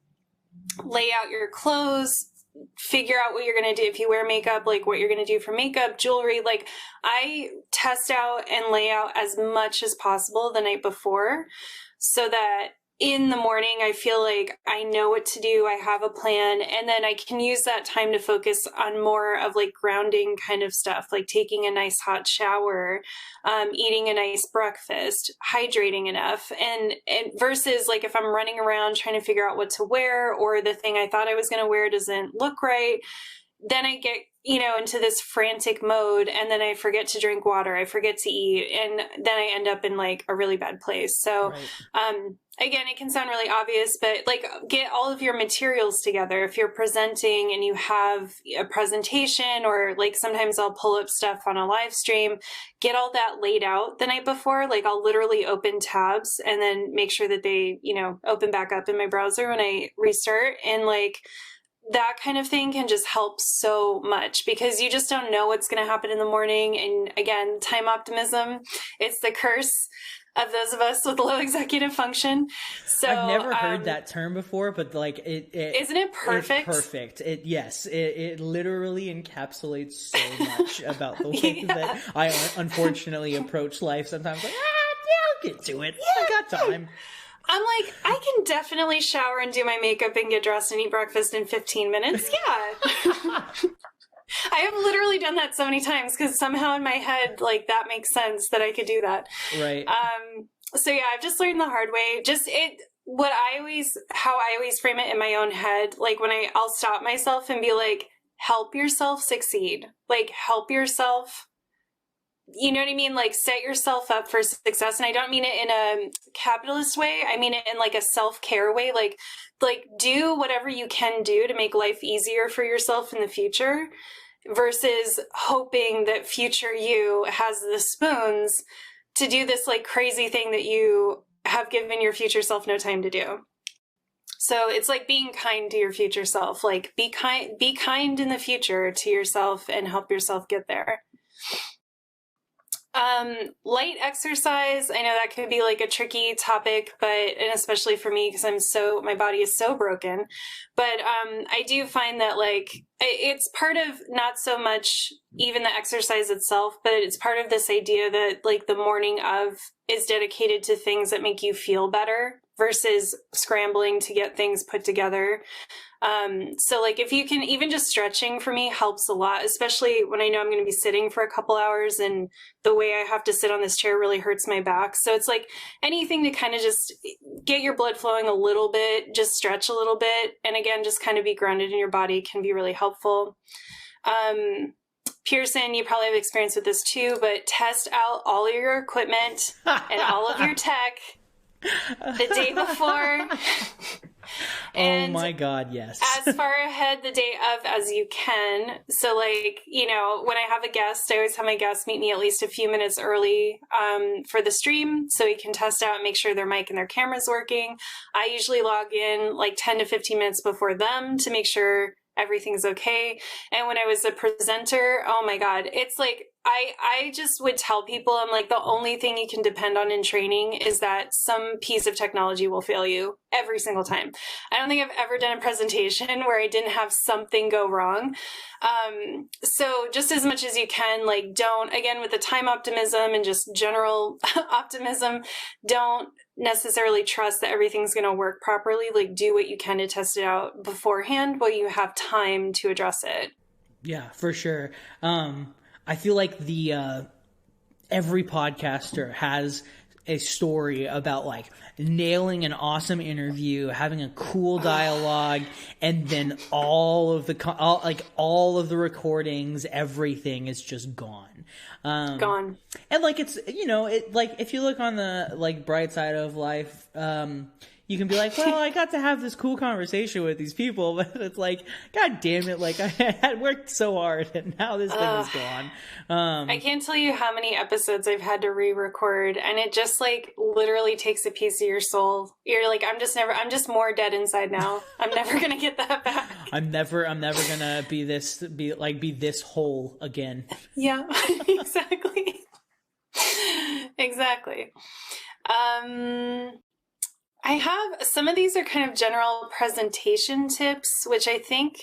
lay out your clothes, figure out what you're going to do. If you wear makeup, like what you're going to do for makeup, jewelry. Like I test out and lay out as much as possible the night before so that in the morning, I feel like I know what to do. I have a plan, and then I can use that time to focus on more of like grounding kind of stuff, like taking a nice hot shower, eating a nice breakfast, hydrating enough. And versus like if I'm running around trying to figure out what to wear, or the thing I thought I was going to wear doesn't look right, then I get, into this frantic mode, and then I forget to drink water. I forget to eat. And then I end up in like a really bad place. So, Right. Again, it can sound really obvious, but like get all of your materials together. If you're presenting and you have a presentation, or like sometimes I'll pull up stuff on a live stream, get all that laid out the night before. Like I'll literally open tabs and then make sure that they, open back up in my browser when I restart. And like, that kind of thing can just help so much because you just don't know what's going to happen in the morning. And again, time optimism, it's the curse of those of us with low executive function. So I've never heard that term before, but like isn't it perfect? It's perfect. It literally encapsulates so much about the way that I unfortunately approach life sometimes. Like, yeah, I'll get to it. I got time. I'm like, I can definitely shower and do my makeup and get dressed and eat breakfast in 15 minutes. Yeah. I have literally done that so many times because somehow in my head, like that makes sense that I could do that. Right. So yeah, I've just learned the hard way. How I always frame it in my own head, like when I'll stop myself and be like, help yourself succeed. Like help yourself. You know what I mean? Like set yourself up for success. And I don't mean it in a capitalist way. I mean it in like a self-care way. Like do whatever you can do to make life easier for yourself in the future versus hoping that future you has the spoons to do this like crazy thing that you have given your future self no time to do. So it's like being kind to your future self. Like be kind in the future to yourself and help yourself get there. Light exercise. I know that could be like a tricky topic, and especially for me, because my body is so broken, but, I do find that like, it's part of not so much even the exercise itself, but it's part of this idea that like the morning of is dedicated to things that make you feel better versus scrambling to get things put together. So like if you can, even just stretching for me helps a lot, especially when I know I'm going to be sitting for a couple hours and the way I have to sit on this chair really hurts my back. So it's like anything to kind of just get your blood flowing a little bit, just stretch a little bit. And again, just kind of be grounded in your body can be really helpful. Pearson, you probably have experience with this too, but test out all of your equipment and all of your tech the day before. And oh my God, yes. As far ahead the day of as you can. So like, when I have a guest, I always have my guests meet me at least a few minutes early for the stream so we can test out and make sure their mic and their camera's working. I usually log in like 10 to 15 minutes before them to make sure everything's okay. And when I was a presenter, oh my God, it's like, I just would tell people, I'm like, the only thing you can depend on in training is that some piece of technology will fail you every single time. I don't think I've ever done a presentation where I didn't have something go wrong. So just as much as you can, like don't, again, with the time optimism and just general optimism, don't necessarily trust that everything's going to work properly. Like do what you can to test it out beforehand while you have time to address it. Yeah, for sure. I feel like every podcaster has a story about like nailing an awesome interview, having a cool dialogue, and then all of the recordings, everything is just gone. Gone. And like it's like if you look on the like bright side of life, you can be like, well, I got to have this cool conversation with these people, but it's like, God damn it, like I had worked so hard and now this thing is gone. I can't tell you how many episodes I've had to re-record, and it just like literally takes a piece of your soul. You're like, I'm just more dead inside now. I'm never gonna get that back. I'm never gonna be this whole again. Yeah, exactly. Exactly. I have some of these are kind of general presentation tips, which I think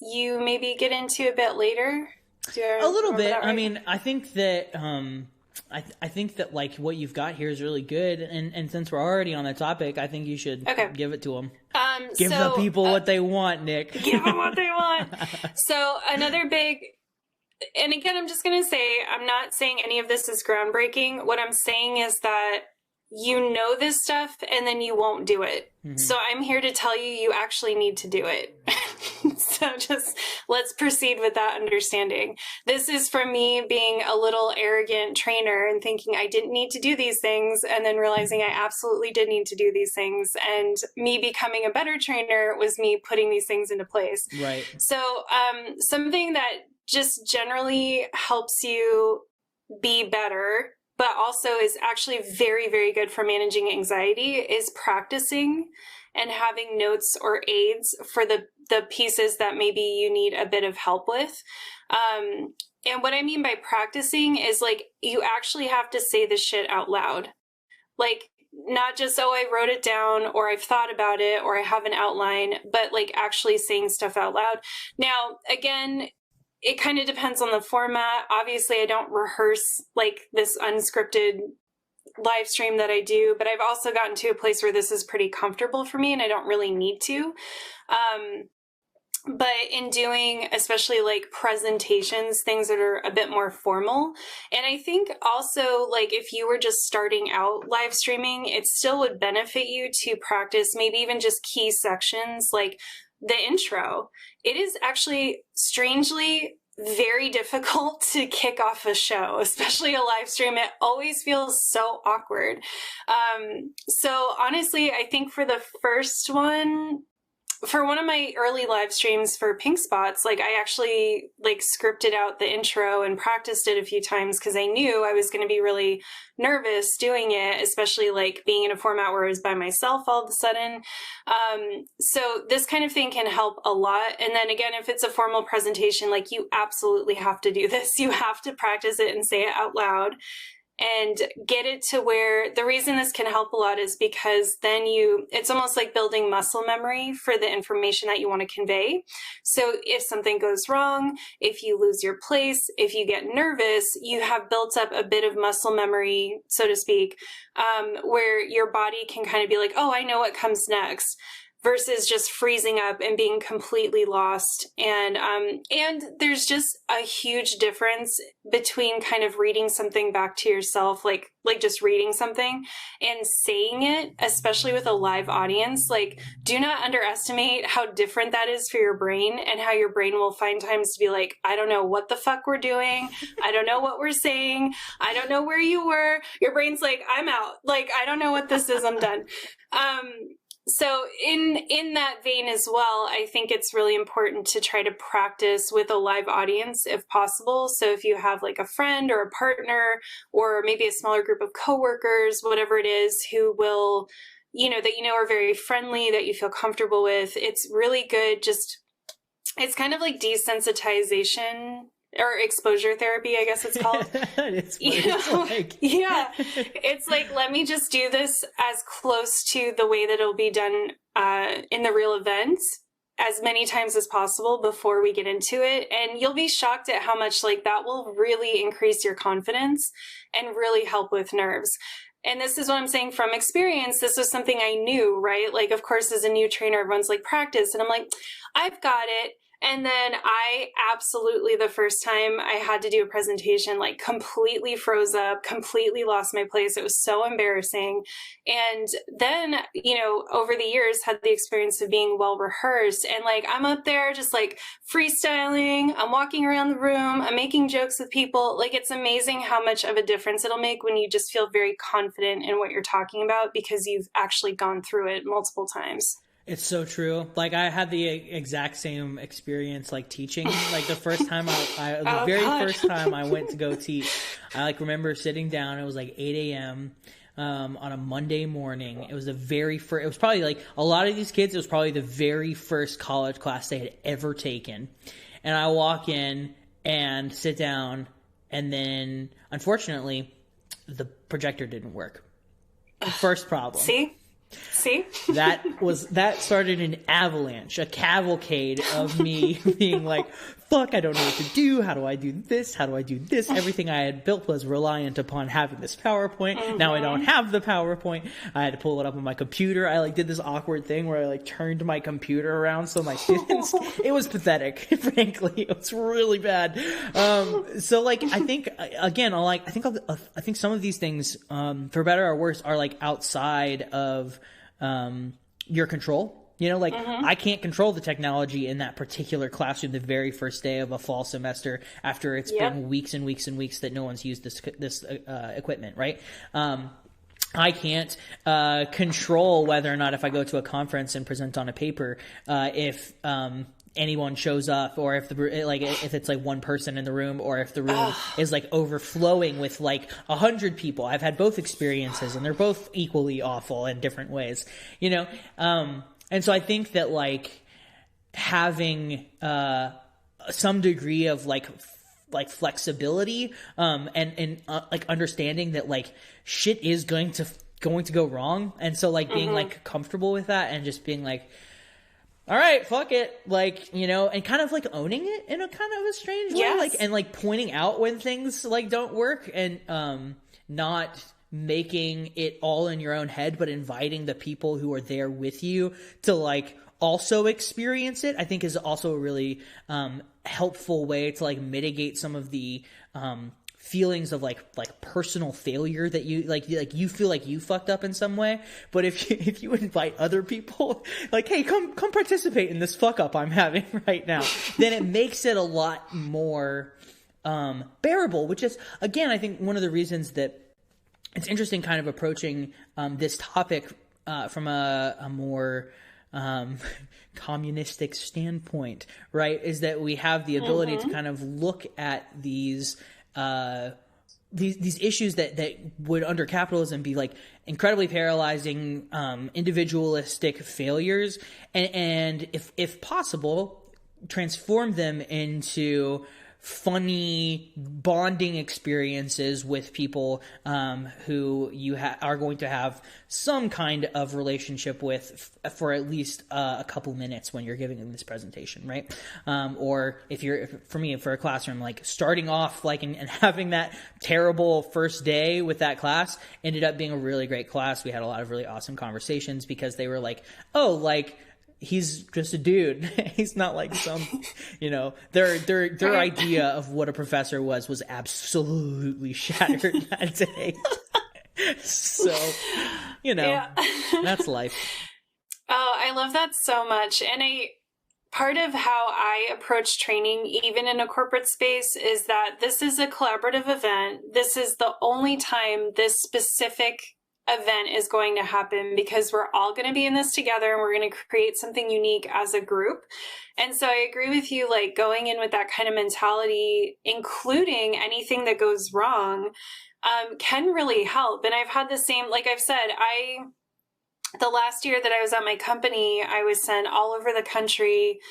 you maybe get into a bit later. A little bit. Right? I mean, I think that I think that like what you've got here is really good, and since we're already on the topic, I think you should give it to them. Give the people what they want, Nick. Give them what they want. So another big, and again, I'm just going to say, I'm not saying any of this is groundbreaking. What I'm saying is that you know this stuff and then you won't do it. Mm-hmm. So I'm here to tell you, you actually need to do it. So just let's proceed with that understanding. This is from me being a little arrogant trainer and thinking I didn't need to do these things, and then realizing I absolutely did need to do these things. And me becoming a better trainer was me putting these things into place. Right. So something that just generally helps you be better, but also is actually very, very good for managing anxiety, is practicing and having notes or aids for the pieces that maybe you need a bit of help with. And what I mean by practicing is like, you actually have to say the shit out loud. Like, not just, oh, I wrote it down, or I've thought about it, or I have an outline, but like actually saying stuff out loud. Now, again, it kind of depends on the format. Obviously, I don't rehearse like this unscripted live stream that I do, but I've also gotten to a place where this is pretty comfortable for me and I don't really need to. But in doing, especially like presentations, things that are a bit more formal. And I think also like if you were just starting out live streaming, it still would benefit you to practice maybe even just key sections like the intro. It is actually strangely very difficult to kick off a show, especially a live stream. It always feels so awkward. So honestly, I think for the first one, for one of my early live streams for Pynk Spots, like I actually like scripted out the intro and practiced it a few times because I knew I was going to be really nervous doing it, especially like being in a format where I was by myself all of a sudden. So this kind of thing can help a lot. And then again, if it's a formal presentation, like you absolutely have to do this. You have to practice it and say it out loud. And get it to where the reason this can help a lot is because then it's almost like building muscle memory for the information that you want to convey. So if something goes wrong, if you lose your place, if you get nervous, you have built up a bit of muscle memory, so to speak, where your body can kind of be like, oh, I know what comes next. Versus just freezing up and being completely lost. And there's just a huge difference between kind of reading something back to yourself, like just reading something and saying it, especially with a live audience. Like, do not underestimate how different that is for your brain and how your brain will find times to be like, I don't know what the fuck we're doing. I don't know what we're saying. I don't know where you were. Your brain's like, I'm out. Like, I don't know what this is. I'm done. So in that vein as well, I think it's really important to try to practice with a live audience if possible. So if you have like a friend or a partner or maybe a smaller group of coworkers, whatever it is, who will, that are very friendly, that you feel comfortable with, it's really good. It's kind of like desensitization or exposure therapy, I guess it's called. It's like. Yeah. It's like, let me just do this as close to the way that it'll be done in the real event as many times as possible before we get into it. And you'll be shocked at how much like that will really increase your confidence and really help with nerves. And this is what I'm saying from experience. This was something I knew, right? Like, of course, as a new trainer, everyone's like, practice. And I'm like, I've got it. And then I absolutely, the first time I had to do a presentation, like completely froze up, completely lost my place. It was so embarrassing. And then, over the years had the experience of being well rehearsed. And like, I'm up there just like freestyling. I'm walking around the room. I'm making jokes with people. Like, it's amazing how much of a difference it'll make when you just feel very confident in what you're talking about because you've actually gone through it multiple times. It's so true. Like I had the exact same experience, like teaching. Like the first time first time I went to go teach, I like remember sitting down. It was like 8 a.m. On a Monday morning. It was the very first. It was probably like a lot of these kids. It was probably the very first college class they had ever taken. And I walk in and sit down, and then unfortunately, the projector didn't work. First problem. See. See? That started an avalanche, a cavalcade of me being like, fuck, I don't know what to do. How do I do this? How do I do this? Everything I had built was reliant upon having this PowerPoint. Mm-hmm. Now I don't have the PowerPoint. I had to pull it up on my computer. I did this awkward thing where I turned my computer around so my students, it was pathetic, frankly. It was really bad. So I think, again, I think some of these things, for better or worse, are outside of your control. I can't control the technology in that particular classroom the very first day of a fall semester after it's been weeks and weeks and weeks that no one's used this equipment, right? I can't control whether or not if I go to a conference and present on a paper, if anyone shows up, or if if it's one person in the room, or if the room is overflowing with 100 people. I've had both experiences, and they're both equally awful in different ways, and so I think that having some degree of flexibility, and understanding that shit is going to go wrong, and so being comfortable with that, and just being all right, fuck it, and kind of owning it in a kind of a strange way, and pointing out when things don't work, and not making it all in your own head, but inviting the people who are there with you to also experience it, I think is also a really helpful way to mitigate some of the feelings of personal failure that you feel like you fucked up in some way. But if you invite other people, hey, come participate in this fuck up I'm having right now, then it makes it a lot more bearable, which is, again, I think one of the reasons that it's interesting kind of approaching this topic from a more communistic standpoint, right? Is that we have the ability to kind of look at these issues that would under capitalism be incredibly paralyzing, individualistic failures, and if possible, transform them into funny bonding experiences with people who you are going to have some kind of relationship with for at least a couple minutes when you're giving them this presentation, right? Or for me, for a classroom, starting off and having that terrible first day with that class ended up being a really great class. We had a lot of really awesome conversations because they were he's just a dude. He's not some, their idea of what a professor was absolutely shattered that day. So, that's life. Oh, I love that so much. And part of how I approach training, even in a corporate space, is that this is a collaborative event. This is the only time this specific event is going to happen, because we're all going to be in this together, and we're going to create something unique as a group. And so I agree with you, going in with that kind of mentality, including anything that goes wrong, can really help. And I've had the same, I've said, the last year that I was at my company, I was sent all over the country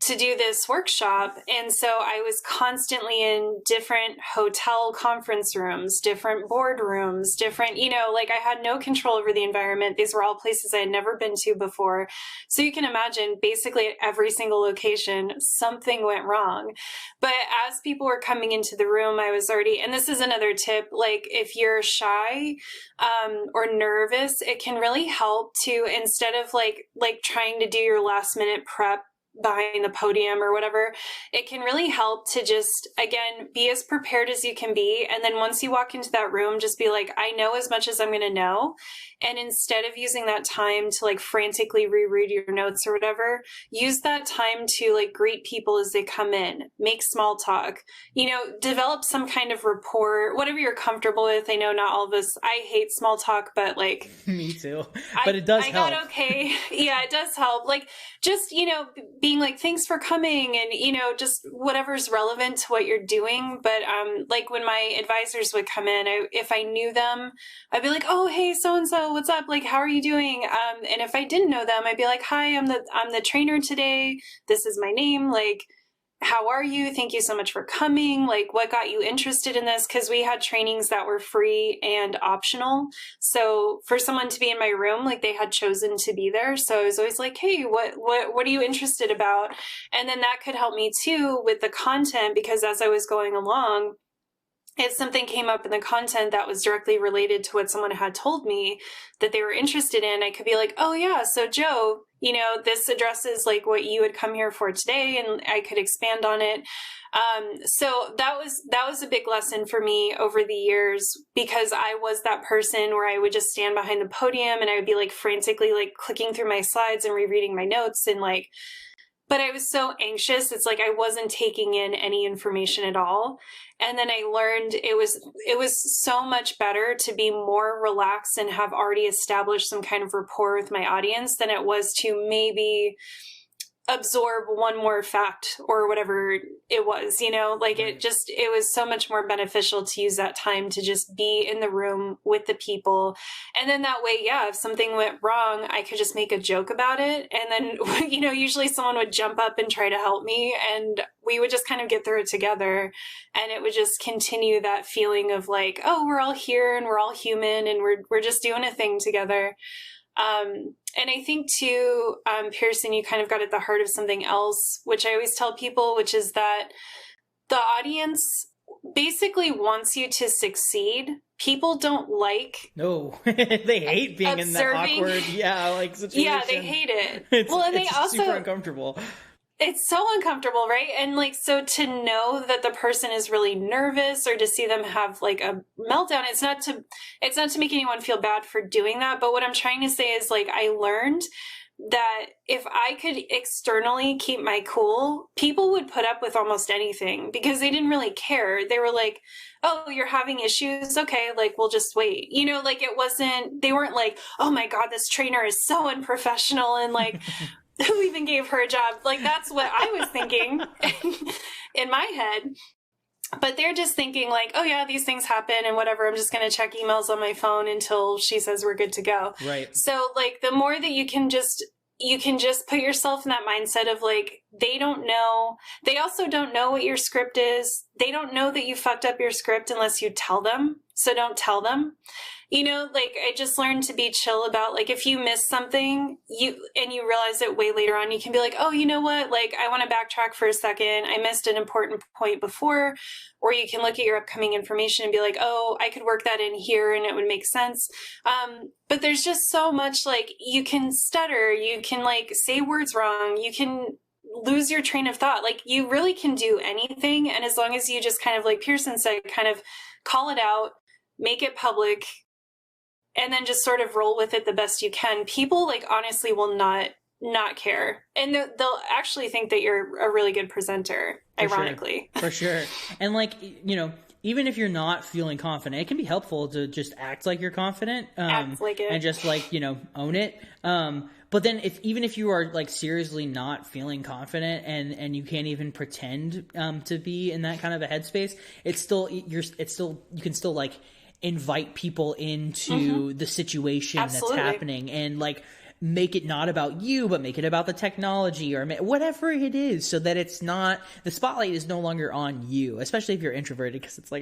to do this workshop. And so I was constantly in different hotel conference rooms, different boardrooms, different, I had no control over the environment. These were all places I had never been to before. So you can imagine, basically at every single location, something went wrong. But as people were coming into the room, I was already, and this is another tip, if you're shy or nervous, it can really help to, instead of trying to do your last minute prep behind the podium or whatever, it can really help to just, again, be as prepared as you can be. And then once you walk into that room, just be I know as much as I'm going to know. And instead of using that time to frantically reread your notes or whatever, use that time to greet people as they come in, make small talk, develop some kind of rapport, whatever you're comfortable with. I know not all of us, I hate small talk, but me too, but it does help. Got okay. Yeah, it does help. Just, being thanks for coming, and, just whatever's relevant to what you're doing. But, when my advisors would come in, if I knew them, I'd be oh, hey, so-and-so, what's up? How are you doing? And if I didn't know them, I'd be hi, I'm the trainer today. This is my name. how are you? Thank you so much for coming. Like, what got you interested in this? Because we had trainings that were free and optional. So for someone to be in my room, like they had chosen to be there. So I was always like, hey, what are you interested about? And then that could help me too with the content, because as I was going along, if something came up in the content that was directly related to what someone had told me that they were interested in, I could be like, oh yeah, so Joe, you know, this addresses like what you had come here for today, and I could expand on it. So that was a big lesson for me over the years, because I was that person where I would just stand behind the podium and I would be like frantically like clicking through my slides and rereading my notes, and like, but I was so anxious. It's like I wasn't taking in any information at all. And then I learned it was so much better to be more relaxed and have already established some kind of rapport with my audience than it was to maybe absorb one more fact or whatever it was, you know, like it was so much more beneficial to use that time to just be in the room with the people. And then that way, yeah, if something went wrong, I could just make a joke about it. And then, you know, usually someone would jump up and try to help me, and we would just kind of get through it together. And it would just continue that feeling of like, oh, we're all here and we're all human and we're just doing a thing together. And I think too, Pearson, you kind of got at the heart of something else, which I always tell people, which is that the audience basically wants you to succeed. People don't like. No, they hate being in that awkward, like situation. Yeah, they hate it. It's super uncomfortable. It's so uncomfortable, right? And like, so to know that the person is really nervous, or to see them have like a meltdown, it's not to make anyone feel bad for doing that. But what I'm trying to say is like, I learned that if I could externally keep my cool, people would put up with almost anything because they didn't really care. They were like, oh, you're having issues. Okay. Like, we'll just wait, you know, like they weren't like, oh my God, this trainer is so unprofessional. And like, who even gave her a job? Like, that's what I was thinking in my head. But they're just thinking like, oh yeah, these things happen and whatever. I'm just going to check emails on my phone until she says we're good to go. Right. So like, the more that you can just put yourself in that mindset of like, they don't know. They also don't know what your script is. They don't know that you fucked up your script unless you tell them. So don't tell them. You know, like, I just learned to be chill about, like, if you miss something, you realize it way later on, you can be like, oh, you know what? Like, I want to backtrack for a second. I missed an important point before. Or you can look at your upcoming information and be like, oh, I could work that in here and it would make sense. But there's just so much, like, you can stutter, you can, like, say words wrong, you can lose your train of thought. Like, you really can do anything. And as long as you just kind of, like Pearson said, kind of call it out, make it public, and then just sort of roll with it the best you can, people like honestly will not care. And they'll actually think that you're a really good presenter, ironically. For sure. And like, you know, even if you're not feeling confident, it can be helpful to just act like you're confident. Act like it. And just like, you know, own it. But then even if you are like seriously not feeling confident and you can't even pretend to be in that kind of a headspace, you can still like invite people into the situation Absolutely. That's happening, and like make it not about you, but make it about the technology or whatever it is, so that it's not, the spotlight is no longer on you, especially if you're introverted, because it's like,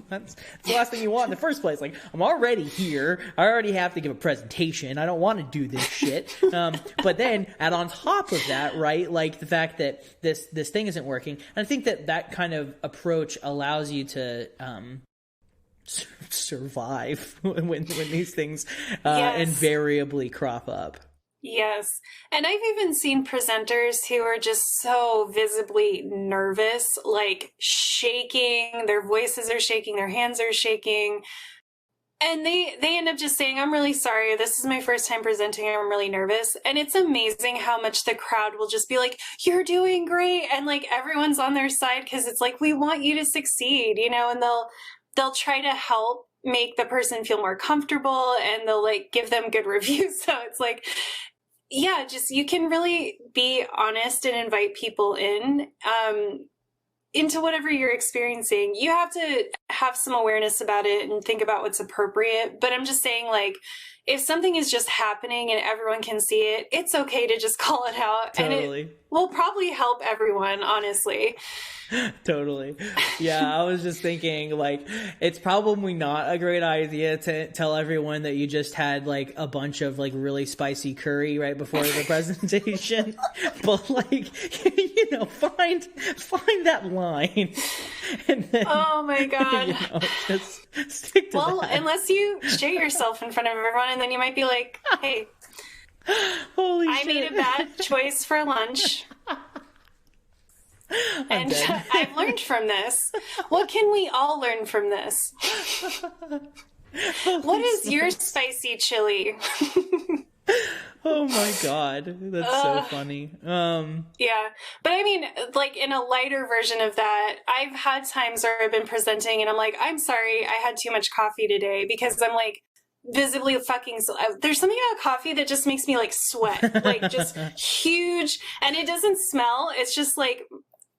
that's the last thing you want in the first place. Like, I'm already here. I already have to give a presentation. I don't want to do this shit. But then add on top of that, right? Like the fact that this thing isn't working. And I think that kind of approach allows you to, survive when these things invariably crop up. Yes. And I've even seen presenters who are just so visibly nervous, like shaking, their voices are shaking, their hands are shaking. And they end up just saying, I'm really sorry. This is my first time presenting. I'm really nervous. And it's amazing how much the crowd will just be like, you're doing great. And like everyone's on their side because it's like, we want you to succeed, you know, and they'll try to help make the person feel more comfortable, and they'll like give them good reviews. So it's like, yeah, just, you can really be honest and invite people into whatever you're experiencing. You have to have some awareness about it and think about what's appropriate. But I'm just saying, like, if something is just happening and everyone can see it, it's okay to just call it out. Totally. And it will probably help everyone, honestly. Totally. Yeah, I was just thinking, like, it's probably not a great idea to tell everyone that you just had, like, a bunch of, like, really spicy curry right before the presentation. But, like, you know, find that line. And then, oh, my God. You know, just stick to that. Well, unless you shit yourself in front of everyone, and then you might be like, hey, Holy I shit. made a bad choice for lunch. And I've learned from this. What can we all learn from this? What is your spicy chili? Oh my God. That's so funny. Yeah. But I mean, like in a lighter version of that, I've had times where I've been presenting and I'm like, I'm sorry, I had too much coffee today, because I'm like visibly fucking, there's something about coffee that just makes me like sweat, like just huge, and it doesn't smell. It's just like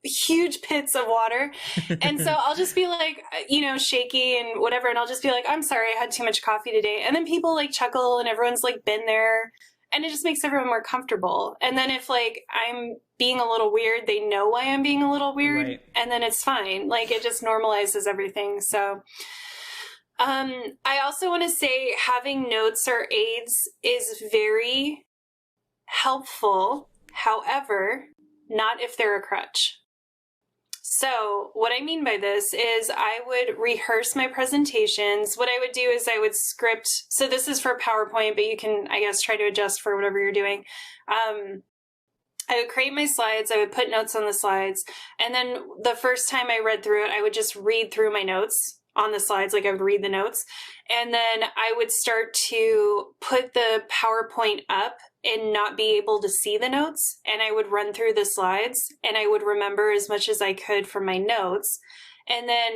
huge pits of water. And so I'll just be like, you know, shaky and whatever. And I'll just be like, I'm sorry, I had too much coffee today. And then people like chuckle and everyone's like been there, and it just makes everyone more comfortable. And then if like I'm being a little weird, they know why I'm being a little weird. Right. And then it's fine. Like it just normalizes everything. So I also want to say having notes or aids is very helpful. However, not if they're a crutch. So what I mean by this is I would rehearse my presentations. What I would do is I would script. So this is for PowerPoint, but you can, I guess, try to adjust for whatever you're doing. I would create my slides. I would put notes on the slides. And then the first time I read through it, I would just read through my notes on the slides. Like I would read the notes. And then I would start to put the PowerPoint up and not be able to see the notes. And I would run through the slides and I would remember as much as I could from my notes. And then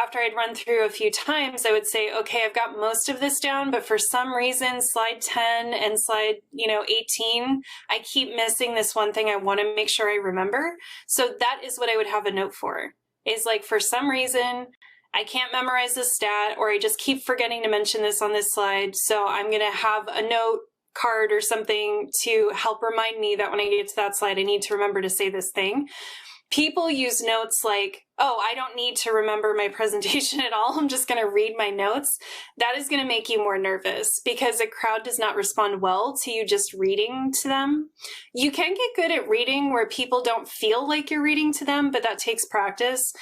after I'd run through a few times, I would say, okay, I've got most of this down, but for some reason, slide 10 and slide, 18, I keep missing this one thing I want to make sure I remember. So that is what I would have a note for, is like, for some reason, I can't memorize this stat, or I just keep forgetting to mention this on this slide. So I'm going to have a note card or something to help remind me that when I get to that slide, I need to remember to say this thing. People use notes like, oh, I don't need to remember my presentation at all. I'm just going to read my notes. That is going to make you more nervous, because a crowd does not respond well to you just reading to them. You can get good at reading where people don't feel like you're reading to them, but that takes practice.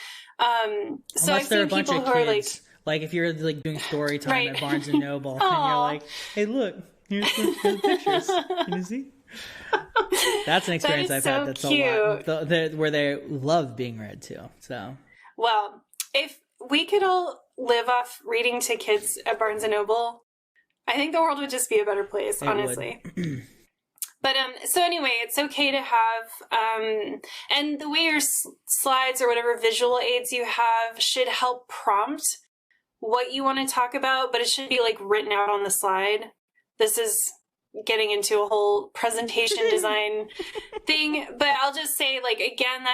So I've seen people who are like if you're like doing story time Right. at Barnes and Noble, and you're like, hey, look, here's the pictures. Can you see? That's an experience That I've is so had. That's cute. a lot where they love being read to. So, well, if we could all live off reading to kids at Barnes and Noble, I think the world would just be a better place, honestly. But so anyway, it's okay to have, and the way your slides or whatever visual aids you have should help prompt what you want to talk about, but it should be like written out on the slide. This is getting into a whole presentation design thing, but I'll just say, like, again,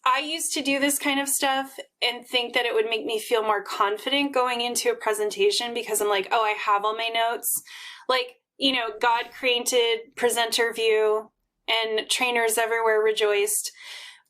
I used to do this kind of stuff and think that it would make me feel more confident going into a presentation, because I'm like, oh, I have all my notes. Like, God created presenter view and trainers everywhere rejoiced.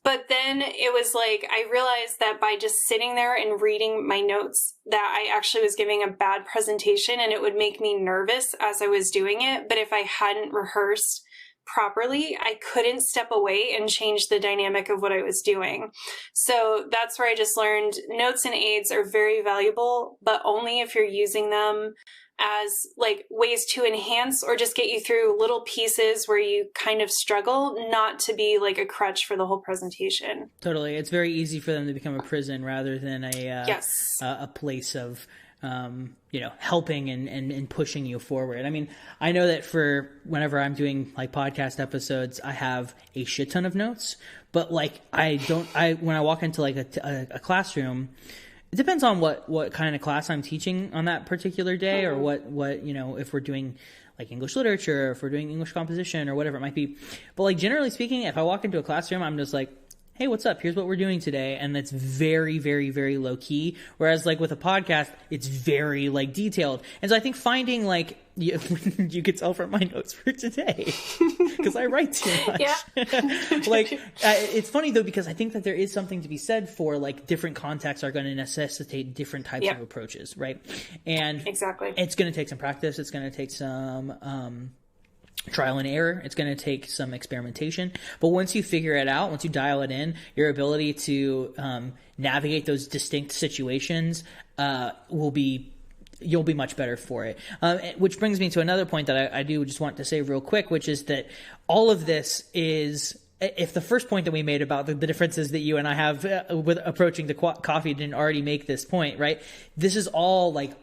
But then it was like, I realized that by just sitting there and reading my notes, that I actually was giving a bad presentation, and it would make me nervous as I was doing it. But if I hadn't rehearsed properly, I couldn't step away and change the dynamic of what I was doing. So that's where I just learned notes and aids are very valuable, but only if you're using them as like ways to enhance or just get you through little pieces where you kind of struggle, not to be like a crutch for the whole presentation. totally. It's very easy for them to become a prison rather than Yes. a place of, helping and pushing you forward. I mean, I know that for whenever I'm doing like podcast episodes, I have a shit ton of notes, but like when I walk into like a classroom, it depends on what kind of class I'm teaching on that particular day, or what if we're doing like English literature, or if we're doing English composition or whatever it might be. But like generally speaking, if I walk into a classroom, I'm just like, hey, what's up? Here's what we're doing today. And that's very, very, very low key. Whereas like with a podcast, it's very like detailed. And so I think finding like, you could tell from my notes for today because I write too much. Yeah. It's funny though, because I think that there is something to be said for like different contexts are going to necessitate different types of approaches. Right. And exactly, it's going to take some practice. It's going to take some, trial and error. It's going to take some experimentation, but once you figure it out, once you dial it in, your ability to navigate those distinct situations you'll be much better for it. Which brings me to another point that I do just want to say real quick, which is that all of this is, if the first point that we made about the differences that you and I have with approaching the coffee didn't already make this point, right? This is all like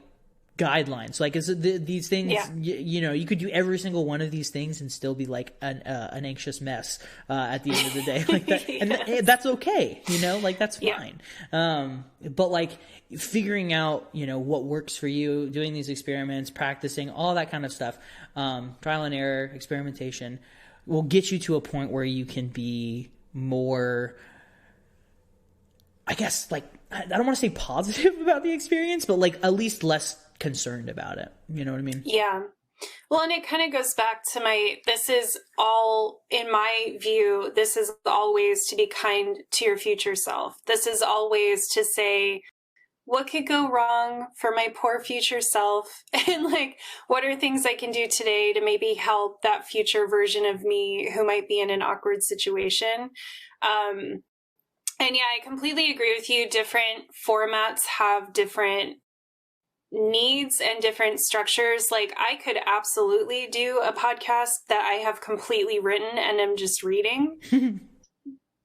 guidelines. Like these things, you could do every single one of these things and still be like an anxious mess at the end of the day, like that, and that's okay, like that's fine. But like figuring out, what works for you, doing these experiments, practicing, all that kind of stuff, trial and error, experimentation will get you to a point where you can be more, I guess, like, I don't want to say positive about the experience, but like at least less concerned about it. You know what I mean? Yeah. Well, and it kind of goes back to this is all, in my view, this is always to be kind to your future self. This is always to say, what could go wrong for my poor future self? And like, what are things I can do today to maybe help that future version of me who might be in an awkward situation? And yeah, I completely agree with you. Different formats have different needs and different structures. Like I could absolutely do a podcast that I have completely written and I'm just reading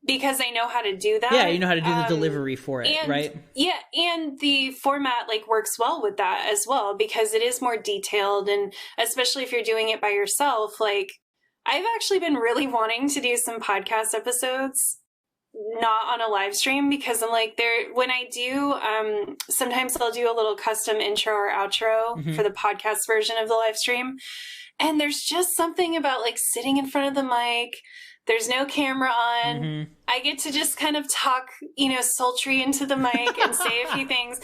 because I know how to do that. Yeah, you know how to do the delivery for it, right? Yeah, and the format like works well with that as well because it is more detailed, and especially if you're doing it by yourself. Like I've actually been really wanting to do some podcast episodes not on a live stream because I'm like when I do sometimes I'll do a little custom intro or outro for the podcast version of the live stream, and there's just something about like sitting in front of the mic, there's no camera on, I get to just kind of talk sultry into the mic and say a few things,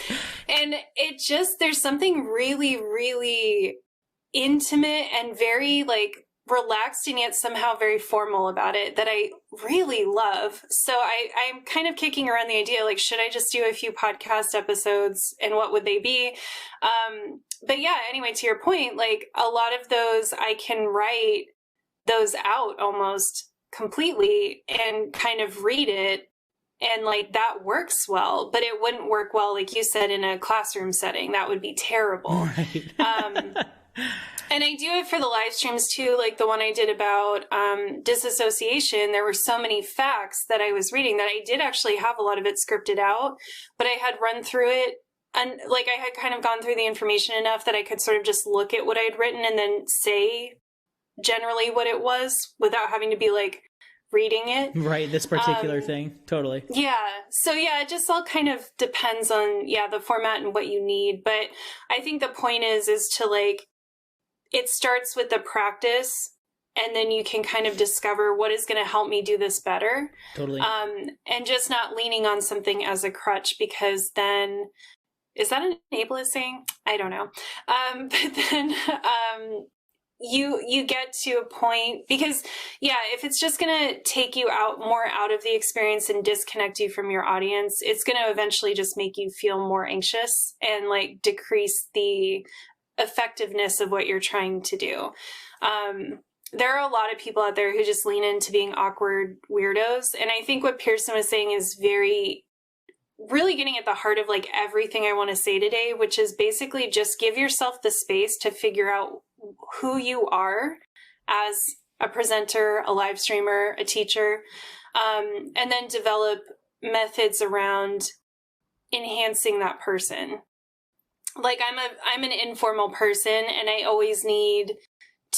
and it just, there's something really, really intimate and very like relaxed and yet somehow very formal about it that I really love. So I'm kind of kicking around the idea, like, should I just do a few podcast episodes and what would they be? But yeah, anyway, to your point, like a lot of those, I can write those out almost completely and kind of read it. And like that works well, but it wouldn't work well, like you said, in a classroom setting. That would be terrible. Right. And I do it for the live streams too, like the one I did about disassociation. There were so many facts that I was reading that I did actually have a lot of it scripted out, but I had run through it, and like I had kind of gone through the information enough that I could sort of just look at what I had written and then say generally what it was without having to be like reading it. Right, this particular thing. Totally. Yeah. So yeah, it just all kind of depends on, the format and what you need. But I think the point is to like, it starts with the practice, and then you can kind of discover what is going to help me do this better. Totally. And just not leaning on something as a crutch, because then, is that an ableist saying? I don't know. But then you get to a point, because if it's just going to take you out of the experience and disconnect you from your audience, it's going to eventually just make you feel more anxious and like decrease the effectiveness of what you're trying to do. There are a lot of people out there who just lean into being awkward weirdos. And I think what Pearson was saying is really getting at the heart of like everything I want to say today, which is basically just give yourself the space to figure out who you are as a presenter, a live streamer, a teacher, and then develop methods around enhancing that person. Like I'm an informal person, and I always need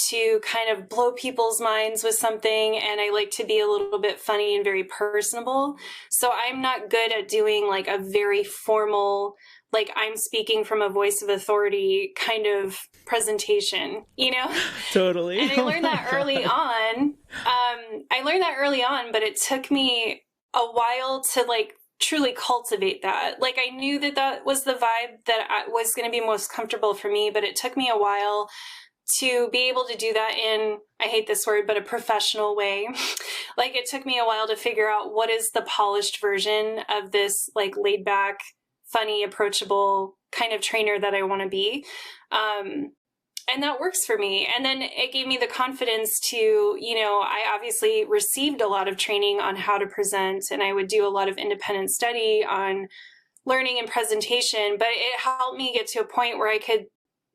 to kind of blow people's minds with something, and I like to be a little bit funny and very personable. So I'm not good at doing like a very formal, like I'm speaking from a voice of authority kind of presentation, Totally. And I learned that early on. But it took me a while to like truly cultivate that. Like I knew that that was the vibe that was going to be most comfortable for me, but it took me a while to be able to do that in, I hate this word, but a professional way. Like it took me a while to figure out what is the polished version of this like laid back, funny, approachable kind of trainer that I want to be. And that works for me. And then it gave me the confidence to, you know, I obviously received a lot of training on how to present, and I would do a lot of independent study on learning and presentation, but it helped me get to a point where I could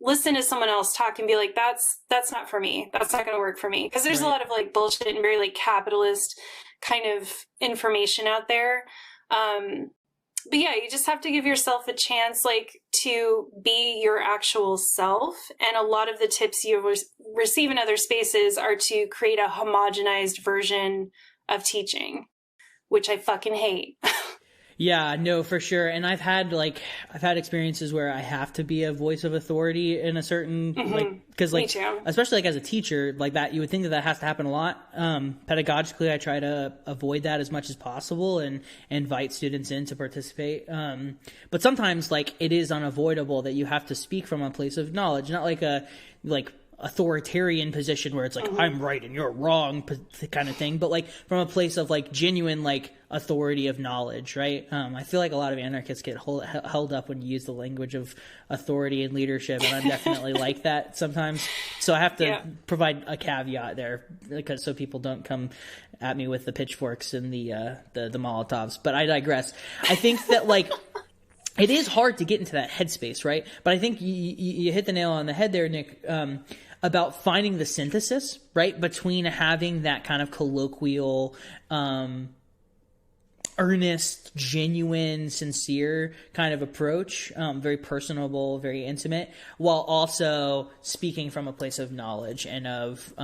listen to someone else talk and be like, that's not for me. That's not going to work for me. Because there's a lot of like bullshit and very like capitalist kind of information out there. But yeah, you just have to give yourself a chance, like, to be your actual self. And a lot of the tips you receive in other spaces are to create a homogenized version of teaching, which I fucking hate. Yeah, no, for sure. And I've had experiences where I have to be a voice of authority in a certain, like, because like, especially like as a teacher, like that, you would think that that has to happen a lot. Pedagogically, I try to avoid that as much as possible and invite students in to participate. But sometimes like it is unavoidable that you have to speak from a place of knowledge, not like a, like, authoritarian position where it's like I'm right and you're wrong kind of thing, but like from a place of like genuine like authority of knowledge, right? I feel like a lot of anarchists get held up when you use the language of authority and leadership, and I'm definitely like that sometimes. So I have to provide a caveat there, because so people don't come at me with the pitchforks and the Molotovs. But I digress. I think that like it is hard to get into that headspace, right? But I think you hit the nail on the head there, Nick, about finding the synthesis, right, between having that kind of colloquial, earnest, genuine, sincere kind of approach, very personable, very intimate, while also speaking from a place of knowledge and of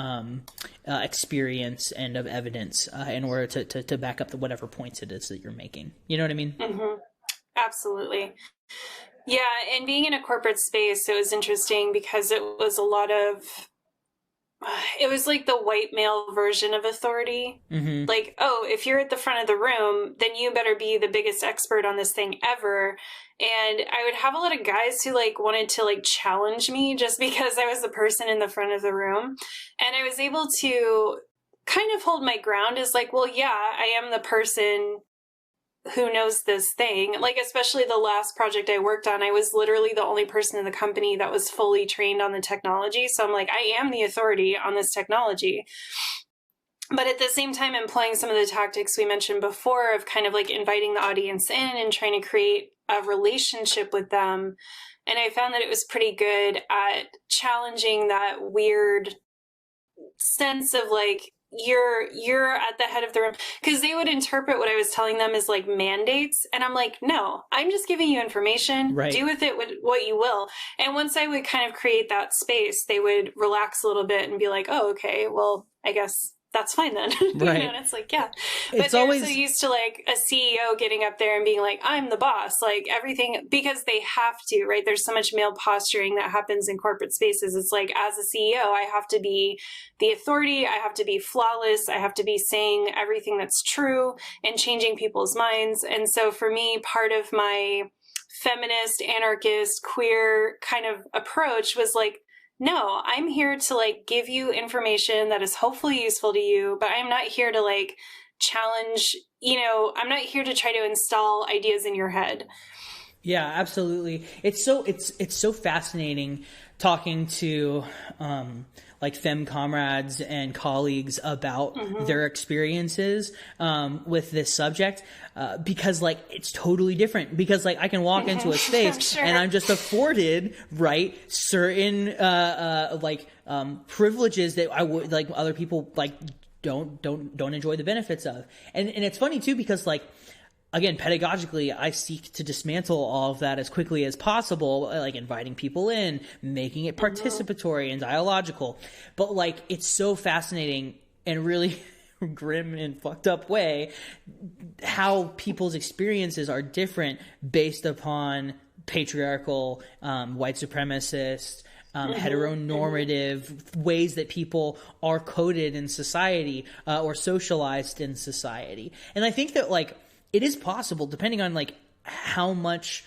experience and of evidence in order to back up whatever points it is that you're making. You know what I mean? Mm-hmm. Absolutely. Yeah, and being in a corporate space, it was interesting because it was a lot of, it was like the white male version of authority. Like, oh, if you're at the front of the room, then you better be the biggest expert on this thing ever. And I would have a lot of guys who like wanted to like challenge me just because I was the person in the front of the room. And I was able to kind of hold my ground as like, well, yeah, I am the person who knows this thing. Like, especially the last project I worked on, I was literally the only person in the company that was fully trained on the technology. So I'm like, I am the authority on this technology. But at the same time, employing some of the tactics we mentioned before of kind of like inviting the audience in and trying to create a relationship with them. And I found that it was pretty good at challenging that weird sense of like, you're at the head of the room, because they would interpret what I was telling them as like mandates, and I'm like, no, I'm just giving you information, right. Do with it what you will. And once I would kind of create that space, they would relax a little bit and be like, oh, okay, well, I guess that's fine then. Right. You know, and it's like, yeah. But it's they're always so used to like a CEO getting up there and being like, I'm the boss, like everything, because they have to, right? There's so much male posturing that happens in corporate spaces. It's like, as a CEO, I have to be the authority. I have to be flawless. I have to be saying everything that's true and changing people's minds. And so for me, part of my feminist, anarchist, queer kind of approach was like, no, I'm here to like give you information that is hopefully useful to you, but I'm not here to like challenge, you know, I'm not here to try to install ideas in your head. Yeah, absolutely. It's so fascinating talking to like femme comrades and colleagues about their experiences with this subject, because like it's totally different, because like I can walk into a space and I'm just afforded, right, certain privileges that I would like other people like don't enjoy the benefits of. And it's funny too, because like, again, pedagogically, I seek to dismantle all of that as quickly as possible, like inviting people in, making it participatory and dialogical. But like, it's so fascinating and really grim and fucked up way how people's experiences are different based upon patriarchal, white supremacist, heteronormative ways that people are coded in society, or socialized in society. And I think that like it is possible, depending on like how much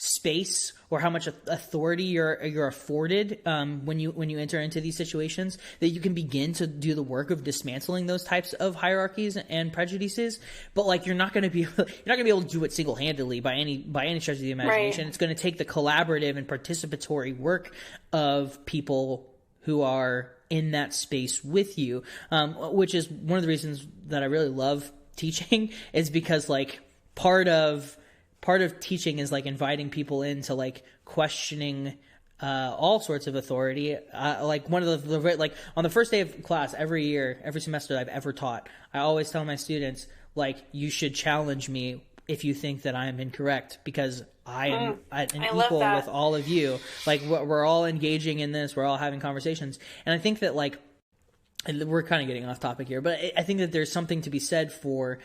space or how much authority you're afforded when you enter into these situations, that you can begin to do the work of dismantling those types of hierarchies and prejudices. But like you're not going to be able to do it single-handedly by any stretch of the imagination. Right. It's going to take the collaborative and participatory work of people who are in that space with you, which is one of the reasons that I really love teaching, is because like part of teaching is like inviting people into like questioning all sorts of authority. Like one of the like on the first day of class every semester that I've ever taught, I always tell my students, like, you should challenge me if you think that I am incorrect, because I am an equal with all of you. Like we're all engaging in this, we're all having conversations. And I think that like, and we're kind of getting off topic here, but I think that there's something to be said for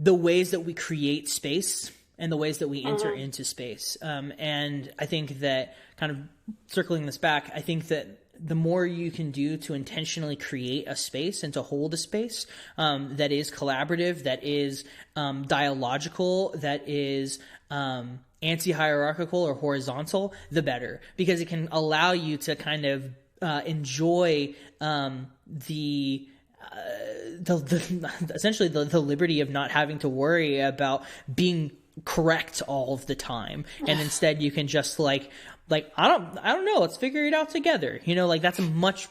the ways that we create space and the ways that we enter into space. And I think that, kind of circling this back, I think that the more you can do to intentionally create a space and to hold a space that is collaborative, that is dialogical, that is anti-hierarchical or horizontal, the better, because it can allow you to kind of enjoy essentially the liberty of not having to worry about being correct all of the time, and instead you can just like I don't know, let's figure it out together. You know, like it's a much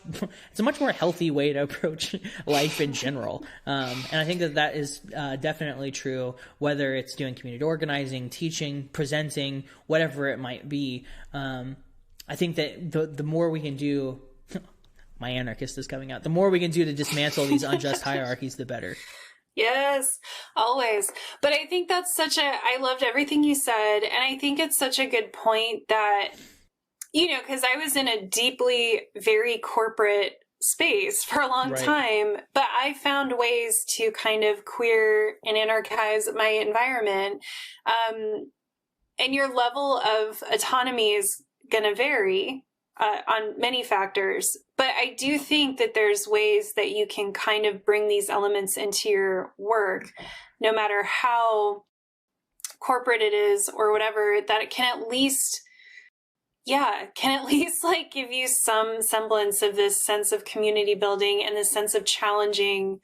more healthy way to approach life in general. And I think that is definitely true, whether it's doing community organizing, teaching, presenting, whatever it might be. I think that the more we can do, my anarchist is coming out, the more we can do to dismantle these unjust hierarchies, the better. Yes, always. But I think that's I loved everything you said. And I think it's such a good point that, you know, because I was in a deeply, very corporate space for a long time, but I found ways to kind of queer and anarchize my environment. And your level of autonomy is going to vary on many factors. But I do think that there's ways that you can kind of bring these elements into your work, no matter how corporate it is or whatever, that it can at least like give you some semblance of this sense of community building and this sense of challenging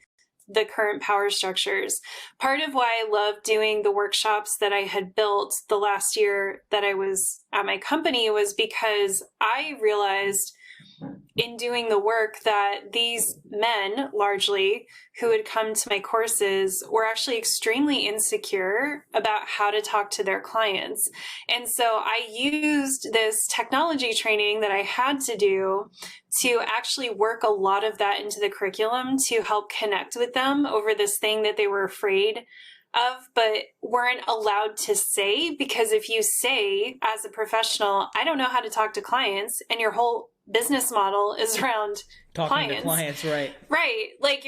the current power structures. Part of why I love doing the workshops that I had built the last year that I was at my company was because I realized in doing the work that these men, largely, who had come to my courses were actually extremely insecure about how to talk to their clients. And so I used this technology training that I had to do to actually work a lot of that into the curriculum to help connect with them over this thing that they were afraid of, but weren't allowed to say, because if you say as a professional, I don't know how to talk to clients, and your whole business model is around talking to clients, right? Like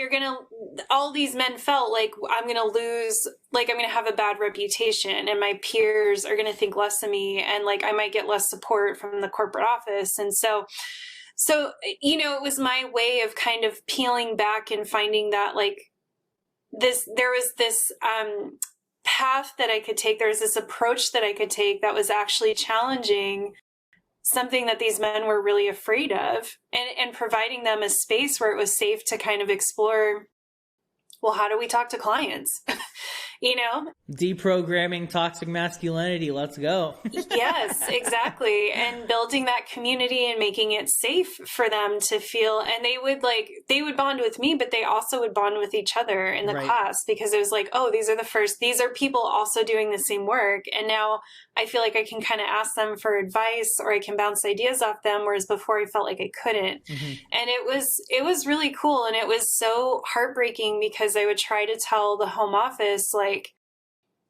all these men felt like I'm going to have a bad reputation and my peers are going to think less of me, and like I might get less support from the corporate office. And so, you know, it was my way of kind of peeling back and finding that like there was this path that I could take. There was this approach that I could take that was actually challenging something that these men were really afraid of, and providing them a space where it was safe to kind of explore, well, how do we talk to clients? You know? Deprogramming toxic masculinity. Let's go. Yes, exactly. And building that community and making it safe for them to feel, and they would bond with me, but they also would bond with each other in the class, because it was like, oh, these are people also doing the same work. And now I feel like I can kind of ask them for advice, or I can bounce ideas off them. Whereas before I felt like I couldn't. Mm-hmm. And it was really cool. And it was so heartbreaking, because I would try to tell the home office, like,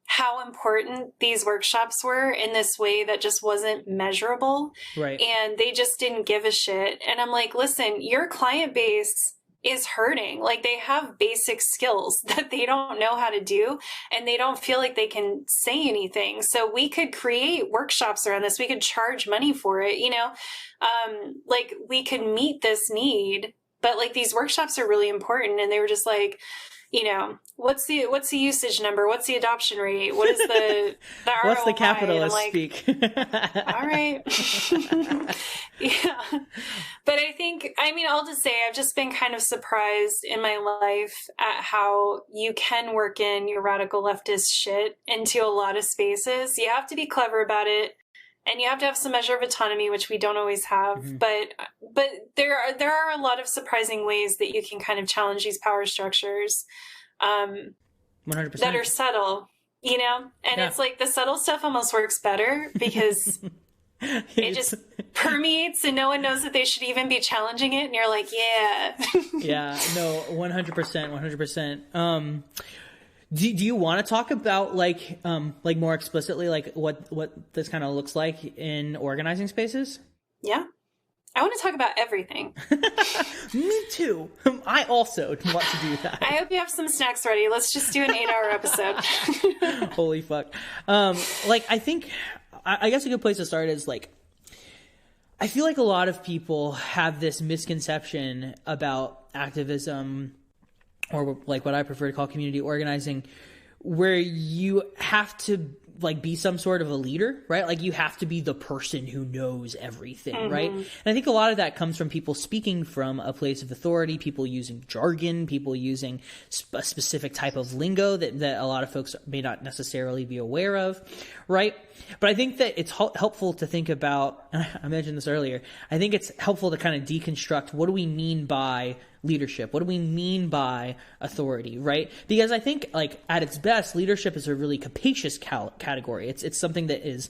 how important these workshops were in this way that just wasn't measurable. Right. And they just didn't give a shit. And I'm like, listen, your client base is hurting. Like, they have basic skills that they don't know how to do, and they don't feel like they can say anything. So we could create workshops around this. We could charge money for it, you know, like we could meet this need, but like these workshops are really important. And they were just like, you know, what's the usage number? What's the adoption rate? What is the what's the ROI? capitalist like, speak? All right. Yeah. But I think, I mean, I'll just say I've just been kind of surprised in my life at how you can work in your radical leftist shit into a lot of spaces. You have to be clever about it, and you have to have some measure of autonomy, which we don't always have. Mm-hmm. But there are a lot of surprising ways that you can kind of challenge these power structures, 100%. that are subtle, you know? And it's like the subtle stuff almost works better because it just permeates and no one knows that they should even be challenging it. And you're like, yeah. Yeah, no, 100%, 100%. Do you want to talk about like more explicitly, like what this kind of looks like in organizing spaces? Yeah. I want to talk about everything. Me too. I also want to do that. I hope you have some snacks ready. Let's just do an 8-hour episode. Holy fuck. Like, I think, I guess a good place to start is like, I feel like a lot of people have this misconception about activism, or like what I prefer to call community organizing, where you have to like be some sort of a leader, right? Like you have to be the person who knows everything, right? And I think a lot of that comes from people speaking from a place of authority, people using jargon, people using a specific type of lingo that a lot of folks may not necessarily be aware of, right? But I think that it's helpful to think about, and I mentioned this earlier, I think it's helpful to kind of deconstruct, what do we mean by leadership? What do we mean by authority, right? Because I think, like, at its best, leadership is a really capacious category. It's something that is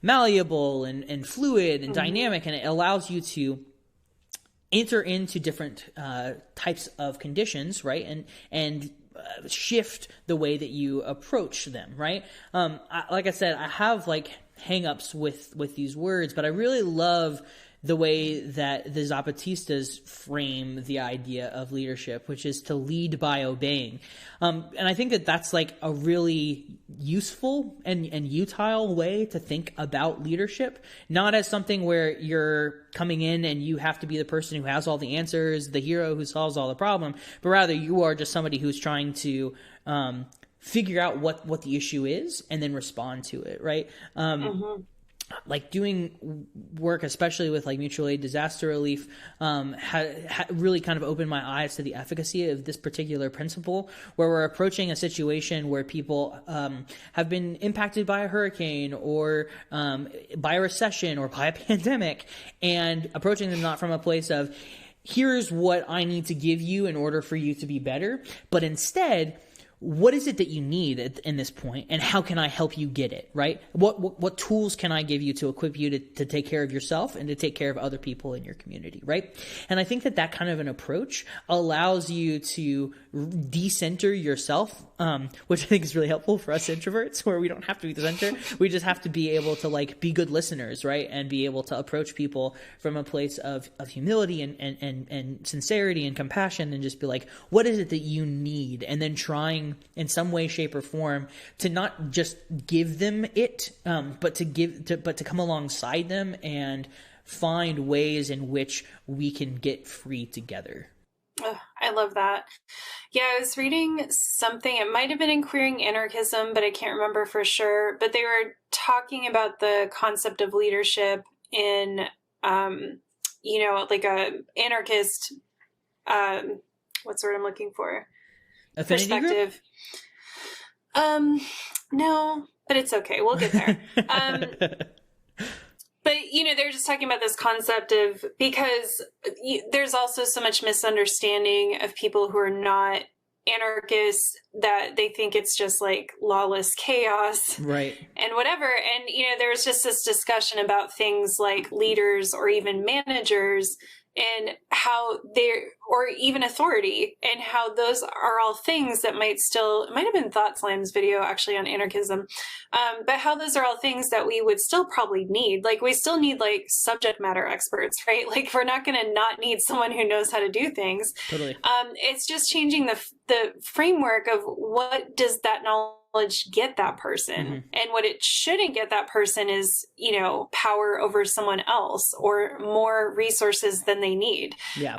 malleable and fluid and dynamic, and it allows you to enter into different types of conditions, right? And shift the way that you approach them, right? Like I said, I have like hang-ups with these words, but I really love the way that the Zapatistas frame the idea of leadership, which is to lead by obeying. And I think that that's like a really useful and utile way to think about leadership, not as something where you're coming in and you have to be the person who has all the answers, the hero who solves all the problem, but rather you are just somebody who's trying to figure out what the issue is and then respond to it, right? Like doing work, especially with like mutual aid disaster relief, really kind of opened my eyes to the efficacy of this particular principle, where we're approaching a situation where people have been impacted by a hurricane or by a recession or by a pandemic, and approaching them not from a place of, here's what I need to give you in order for you to be better, but instead, what is it that you need in this point, and how can I help you get it, right? What tools can I give you to equip you to take care of yourself and to take care of other people in your community, right? And I think that kind of an approach allows you to decenter yourself, which I think is really helpful for us introverts, where we don't have to be the center. We just have to be able to like be good listeners, right? And be able to approach people from a place of humility and sincerity and compassion, and just be like, what is it that you need? And then trying in some way, shape, or form to not just give them it, but to come alongside them and find ways in which we can get free together. Oh, I love that. Yeah, I was reading something, it might have been in Queering Anarchism, but I can't remember for sure, but they were talking about the concept of leadership in, like a anarchist, what's the word I'm looking for? Affinity perspective. Group? No, but it's okay. We'll get there. But, they're just talking about this concept of, because there's also so much misunderstanding of people who are not anarchists, that they think it's just like lawless chaos, right? And whatever. And, there's just this discussion about things like leaders or even managers and how they're, or even authority, and how those are all things that might still, it might have been Thought Slime's video actually on anarchism, but how those are all things that we would still probably need. Like, we still need like subject matter experts, right? Like, we're not going to not need someone who knows how to do things. Totally. It's just changing the framework of what does that knowledge get that person, and what it shouldn't get that person is, you know, power over someone else or more resources than they need. Yeah.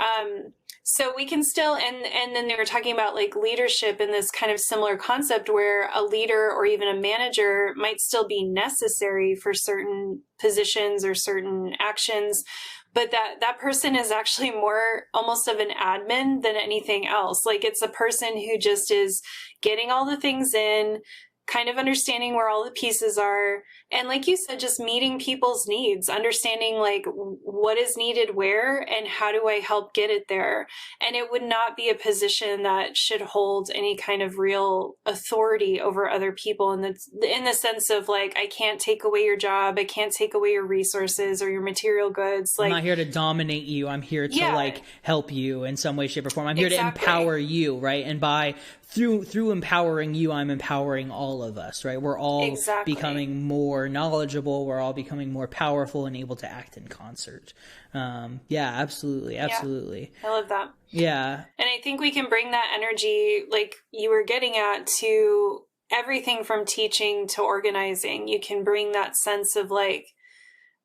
So we can still, and then they were talking about like leadership in this kind of similar concept where a leader or even a manager might still be necessary for certain positions or certain actions, but that person is actually more almost of an admin than anything else. Like, it's a person who just is getting all the things in, kind of understanding where all the pieces are. And like you said, just meeting people's needs, understanding like what is needed where and how do I help get it there. And it would not be a position that should hold any kind of real authority over other people in the sense of like, I can't take away your job, I can't take away your resources or your material goods. Like, I'm not here to dominate you. I'm here to like help you in some way, shape, or form. I'm here to empower you, right? And through empowering you, I'm empowering all of us, right? We're all becoming more knowledgeable. We're all becoming more powerful and able to act in concert. Yeah, absolutely. Absolutely. Yeah, I love that. Yeah. And I think we can bring that energy, like you were getting at, to everything from teaching to organizing. You can bring that sense of like,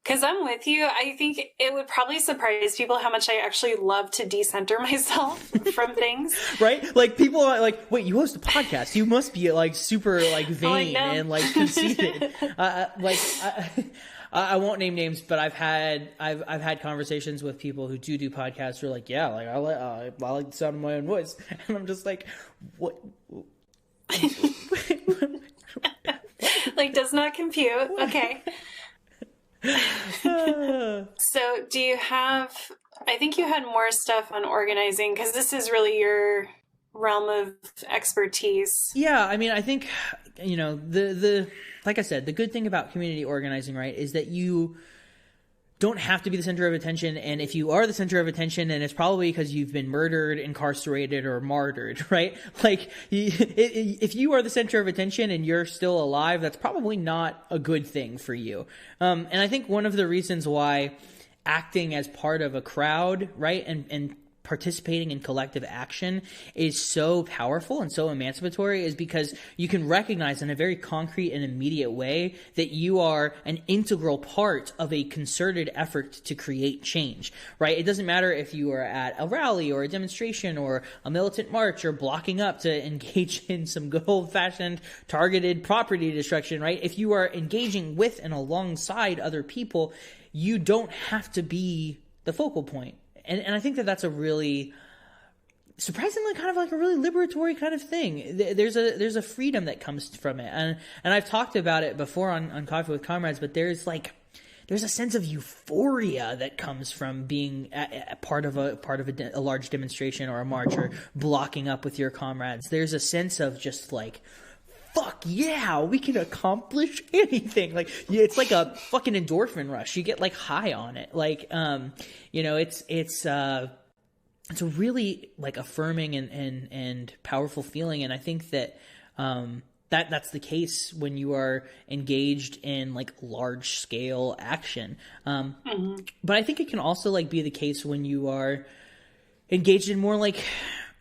because I'm with you. I think it would probably surprise people how much I actually love to decenter myself from things. Right? Like, people are like, wait, you host a podcast. You must be like super like vain and like conceited. I won't name names, but I've had conversations with people who do podcasts who are like, yeah, like I like the sound of my own voice. And I'm just like, what? Like, does not compute. Okay. So do you have, I think you had more stuff on organizing, because this is really your realm of expertise. Yeah, I mean, I think, you know, the like I said, the good thing about community organizing, right, is that you don't have to be the center of attention. And if you are the center of attention, then it's probably because you've been murdered, incarcerated, or martyred, right? Like, if you are the center of attention and you're still alive, that's probably not a good thing for you. And I think one of the reasons why acting as part of a crowd, right, and participating in collective action is so powerful and so emancipatory is because you can recognize in a very concrete and immediate way that you are an integral part of a concerted effort to create change, right? It doesn't matter if you are at a rally or a demonstration or a militant march or blocking up to engage in some good old-fashioned targeted property destruction, right? If you are engaging with and alongside other people, you don't have to be the focal point. And I think that that's a really, surprisingly, kind of like a really liberatory kind of thing. There's a freedom that comes from it, and I've talked about it before on Coffee with Comrades. But there's a sense of euphoria that comes from being a part of a large demonstration or a march or blocking up with your comrades. There's a sense of just like, fuck yeah, we can accomplish anything. Like, it's like a fucking endorphin rush. You get like high on it. Like, you know, it's a really like affirming and powerful feeling. And I think that, that's the case when you are engaged in like large scale action. But I think it can also like be the case when you are engaged in more like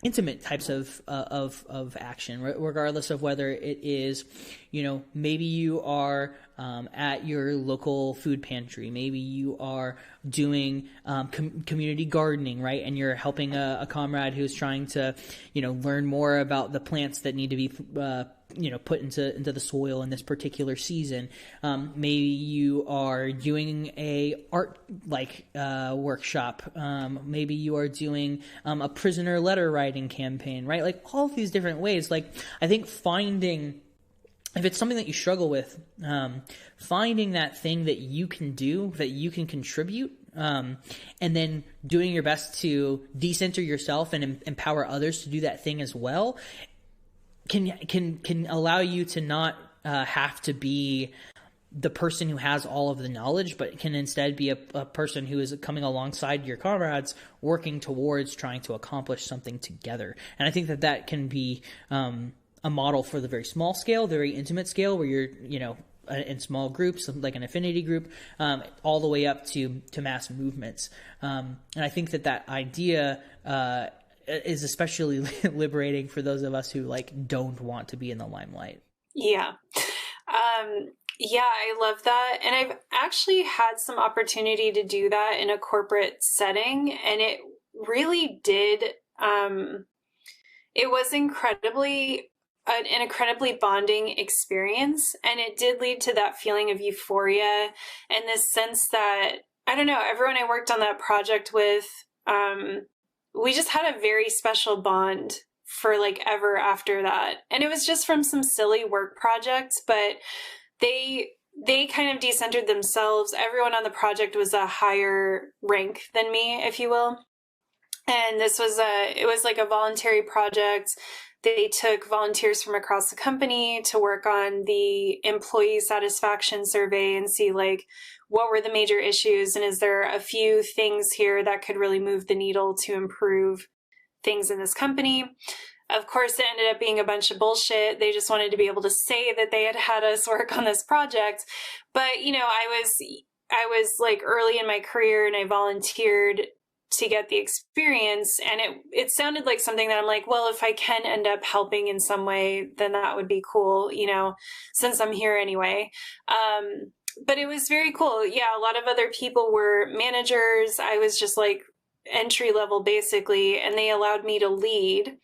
intimate types of action, regardless of whether it is, you know, maybe you are at your local food pantry, maybe you are doing community gardening, right? And you're helping a comrade who's trying to, you know, learn more about the plants that need to be you know, put into the soil in this particular season. Maybe you are doing a art workshop. Maybe you are doing a prisoner letter writing campaign, right? Like all of these different ways. Like, I think finding, if it's something that you struggle with, finding that thing that you can do, that you can contribute, and then doing your best to decenter yourself and empower others to do that thing as well, can allow you to not have to be the person who has all of the knowledge, but can instead be a person who is coming alongside your comrades, working towards trying to accomplish something together. And I think that that can be a model for the very small scale, the very intimate scale, where you're, in small groups, like an affinity group, all the way up to mass movements. And I think that idea is especially liberating for those of us who don't want to be in the limelight. Yeah. Yeah, I love that. And I've actually had some opportunity to do that in a corporate setting. And it really did, it was an incredibly bonding experience. And it did lead to that feeling of euphoria and this sense that, I don't know, everyone I worked on that project with, we just had a very special bond for ever after that. And it was just from some silly work projects, but they kind of decentered themselves. Everyone on the project was a higher rank than me, if you will. And it was a voluntary project. They took volunteers from across the company to work on the employee satisfaction survey and see what were the major issues, and is there a few things here that could really move the needle to improve things in this company. Of course, it ended up being a bunch of bullshit. They just wanted to be able to say that they had us work on this project. But, I was early in my career and I volunteered to get the experience. And it sounded like something that I'm well, if I can end up helping in some way, then that would be cool, since I'm here anyway. But it was very cool. Yeah, a lot of other people were managers. I was just entry level basically, and they allowed me to lead.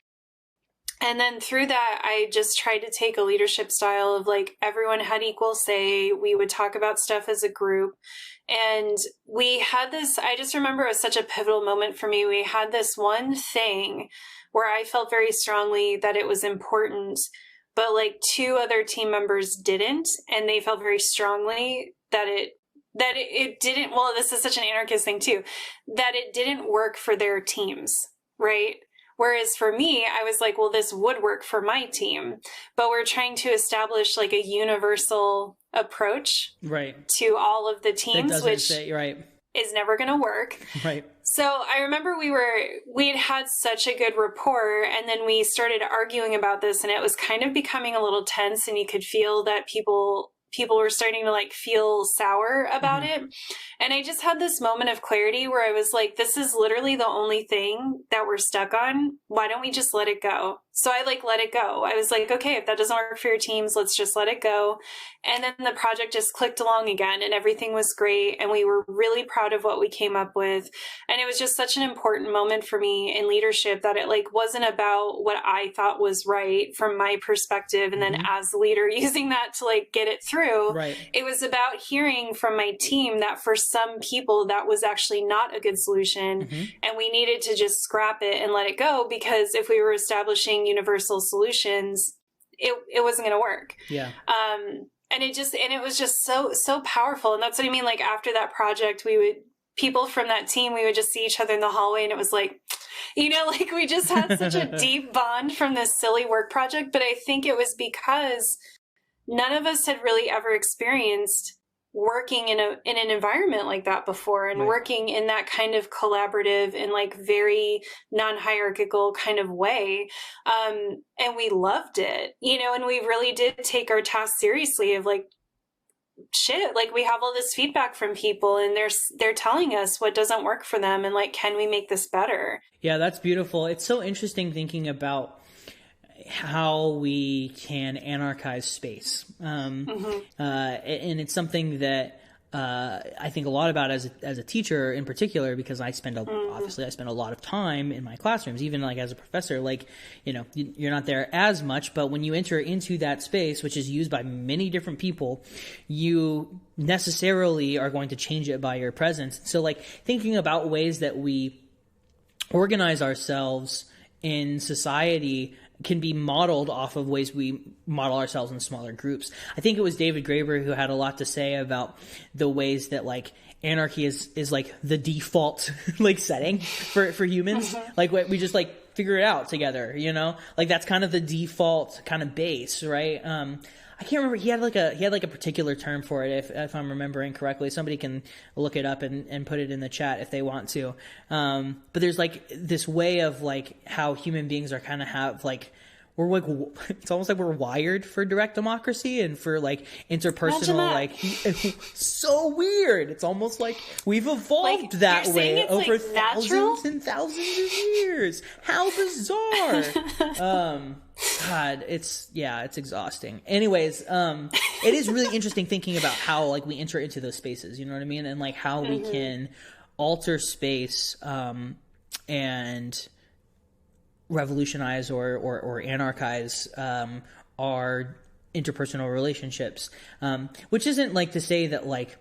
And then through that, I just tried to take a leadership style of everyone had equal say. We would talk about stuff as a group. And we had this, I just remember it was such a pivotal moment for me. We had this one thing where I felt very strongly that it was important, but two other team members didn't. And they felt very strongly that it didn't, well, this is such an anarchist thing too, that it didn't work for their teams, right? Whereas for me, I was well, this would work for my team, but we're trying to establish a universal approach to all of the teams, which is never going to work. Right. So I remember we had such a good rapport, and then we started arguing about this, and it was kind of becoming a little tense, and you could feel that people were starting to feel sour about it. And I just had this moment of clarity where I was this is literally the only thing that we're stuck on. Why don't we just let it go? So I let it go. I was okay, if that doesn't work for your teams, let's just let it go. And then the project just clicked along again, and everything was great. And we were really proud of what we came up with. And it was just such an important moment for me in leadership that it wasn't about what I thought was right from my perspective. And then as a leader using that to get it through, it was about hearing from my team that for some people that was actually not a good solution. And we needed to just scrap it and let it go, because if we were establishing universal solutions, it wasn't going to work. Yeah. And it was just so powerful. And that's what I mean. After that project, people from that team, we would just see each other in the hallway, and it was we just had such a deep bond from this silly work project. But I think it was because none of us had really ever experienced working in an environment like that before, and working in that kind of collaborative and very non-hierarchical kind of way. And we loved it, and we really did take our task seriously of shit, we have all this feedback from people, and they're telling us what doesn't work for them, and can we make this better? Yeah, that's beautiful. It's so interesting thinking about how we can anarchize space. And it's something that I think a lot about as a teacher in particular, because obviously I spend a lot of time in my classrooms, even as a professor, you're not there as much, but when you enter into that space, which is used by many different people, you necessarily are going to change it by your presence. So thinking about ways that we organize ourselves in society can be modeled off of ways we model ourselves in smaller groups. I think it was David Graeber who had a lot to say about the ways that anarchy is the default setting for humans. We just figure it out together, you know? Like that's kind of the default kind of base, right? I can't remember. He had like a particular term for it, if I'm remembering correctly. Somebody can look it up and put it in the chat if they want to. But there's like this way of like how human beings are kind of have like, we're like, it's almost like we're wired for direct democracy and for like interpersonal, like so weird. It's almost like we've evolved like, that way over like thousands and thousands of years. How bizarre. God, it's exhausting. Anyways, it is really interesting thinking about how like we enter into those spaces, you know what I mean? And like how we can alter space, and revolutionize or anarchize our interpersonal relationships, which isn't like to say that like,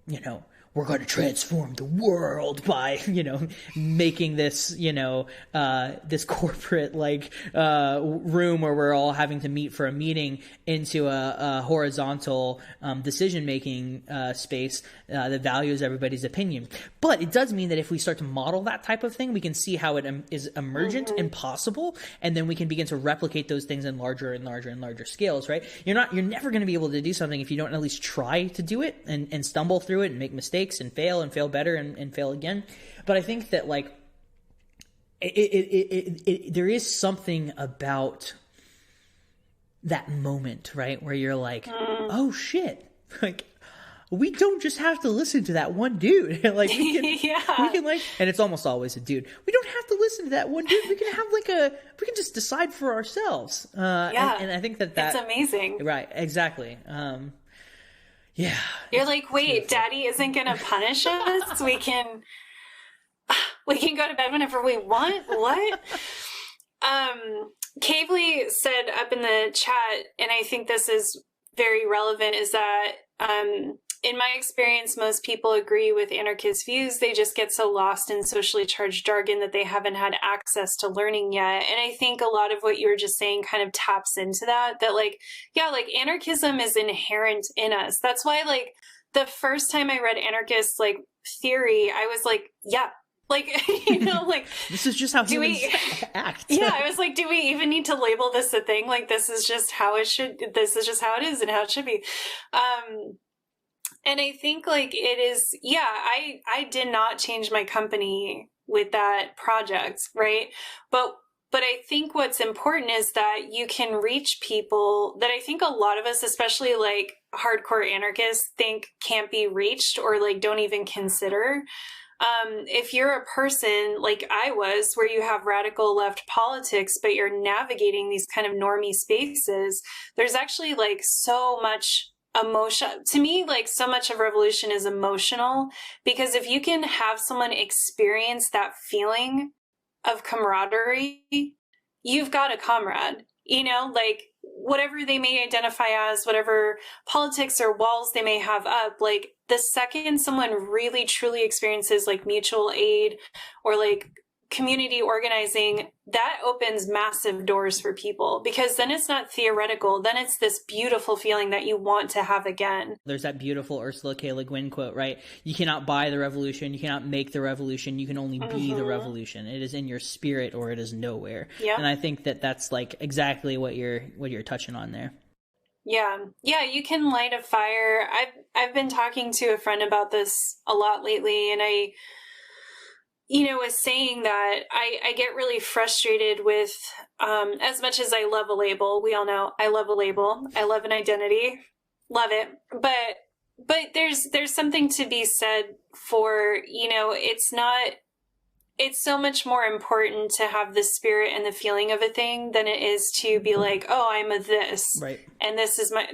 you know, we're going to transform the world by, you know, making this, you know, this corporate like room where we're all having to meet for a meeting into a horizontal decision-making space that values everybody's opinion. But it does mean that if we start to model that type of thing, we can see how it is emergent and possible, and then we can begin to replicate those things in larger and larger and larger scales, right? You're never going to be able to do something if you don't at least try to do it and stumble through it and make mistakes and fail better and fail again. But I think that like there is something about that moment, right, where you're like, oh shit, like we don't just have to listen to that one dude. Like we can like, and it's almost always a dude. We don't have to listen to that one dude. We can have like we can just decide for ourselves. And I think that's amazing. Right. Exactly. Yeah. You're like, wait, Daddy isn't going to punish us? We can go to bed whenever we want? What? Cavely said up in the chat, and I think this is very relevant, is that in my experience, most people agree with anarchist views. They just get so lost in socially charged jargon that they haven't had access to learning yet. And I think a lot of what you were just saying kind of taps into that like, yeah, like anarchism is inherent in us. That's why like the first time I read anarchist like theory, I was like, yeah, like, you know, like this is just how humans act. Yeah, I was like, do we even need to label this a thing? Like, this is just how it is and how it should be. And I think like it is, yeah, I did not change my company with that project, right? But I think what's important is that you can reach people that I think a lot of us, especially like hardcore anarchists, think can't be reached or like don't even consider. If you're a person like I was, where you have radical left politics, but you're navigating these kind of normie spaces, there's actually like so much emotion. To me, like so much of revolution is emotional, because if you can have someone experience that feeling of camaraderie, you've got a comrade, you know, like whatever they may identify as, whatever politics or walls they may have up, like the second someone really truly experiences like mutual aid or like community organizing, that opens massive doors for people, because then it's not theoretical. Then it's this beautiful feeling that you want to have again. There's that beautiful Ursula K. Le Guin quote, right? You cannot buy the revolution. You cannot make the revolution. You can only be the revolution. It is in your spirit or it is nowhere. Yeah. And I think that that's like exactly what you're touching on there. Yeah. Yeah. You can light a fire. I've been talking to a friend about this a lot lately, and I was saying that I get really frustrated with, as much as I love a label, we all know I love a label. I love an identity, love it. But there's something to be said for, it's so much more important to have the spirit and the feeling of a thing than it is to be like, oh, I'm a this, right, and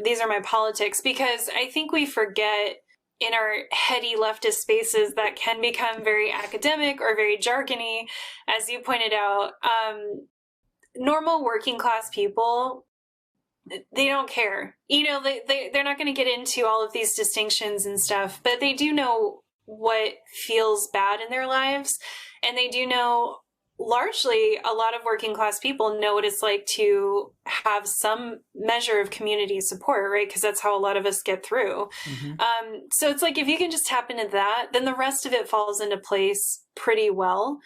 these are my politics. Because I think we forget in our heady leftist spaces that can become very academic or very jargony, as you pointed out, normal working class people, they don't care. They're not going to get into all of these distinctions and stuff, but they do know what feels bad in their lives. And they do know, largely, a lot of working class people know what it's like to have some measure of community support, right? Because that's how a lot of us get through. Mm-hmm. So it's like, if you can just tap into that, then the rest of it falls into place pretty well.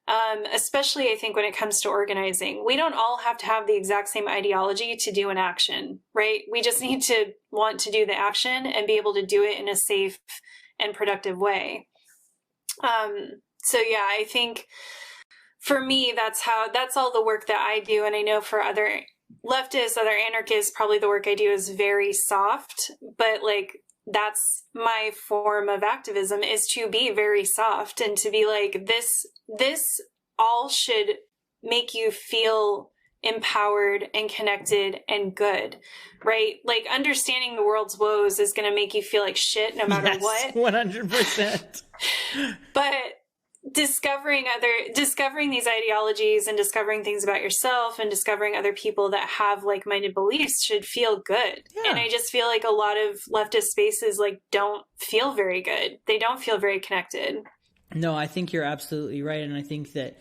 especially I think when it comes to organizing. We don't all have to have the exact same ideology to do an action, right? We just need to want to do the action and be able to do it in a safe and productive way. So yeah, I think for me, that's all the work that I do. And I know for other leftists, other anarchists, probably the work I do is very soft, but like, that's my form of activism, is to be very soft and to be like, this all should make you feel empowered and connected and good, right? Like, understanding the world's woes is going to make you feel like shit no matter what. 100%. But discovering these ideologies and discovering things about yourself and discovering other people that have like-minded beliefs should feel good. Yeah. And I just feel like a lot of leftist spaces like don't feel very good. They don't feel very connected. No, I think you're absolutely right. And I think that,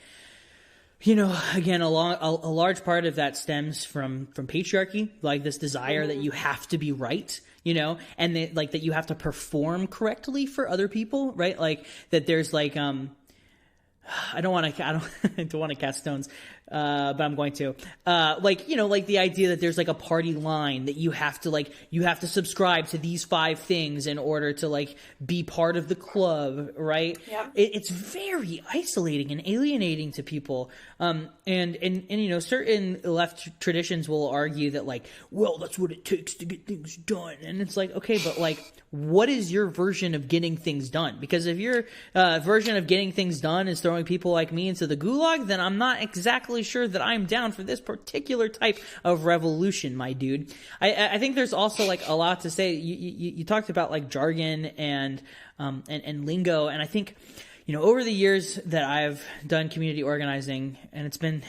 you know, again, a large part of that stems from patriarchy, like this desire that you have to be right, you know, and that you have to perform correctly for other people, right? Like that there's like, I don't want to cast stones, but I'm going to. Like, you know, like the idea that there's like a party line that you have to subscribe to these 5 things in order to like be part of the club, right? Yeah. It's very isolating and alienating to people. And you know, certain left traditions will argue that like, well, that's what it takes to get things done. And it's like, okay, but like, what is your version of getting things done? Because if your version of getting things done is throwing people like me into the gulag, then I'm not exactly sure that I'm down for this particular type of revolution, my dude. I think there's also like a lot to say. You talked about like jargon and lingo, and I think, you know, over the years that I've done community organizing, and it's been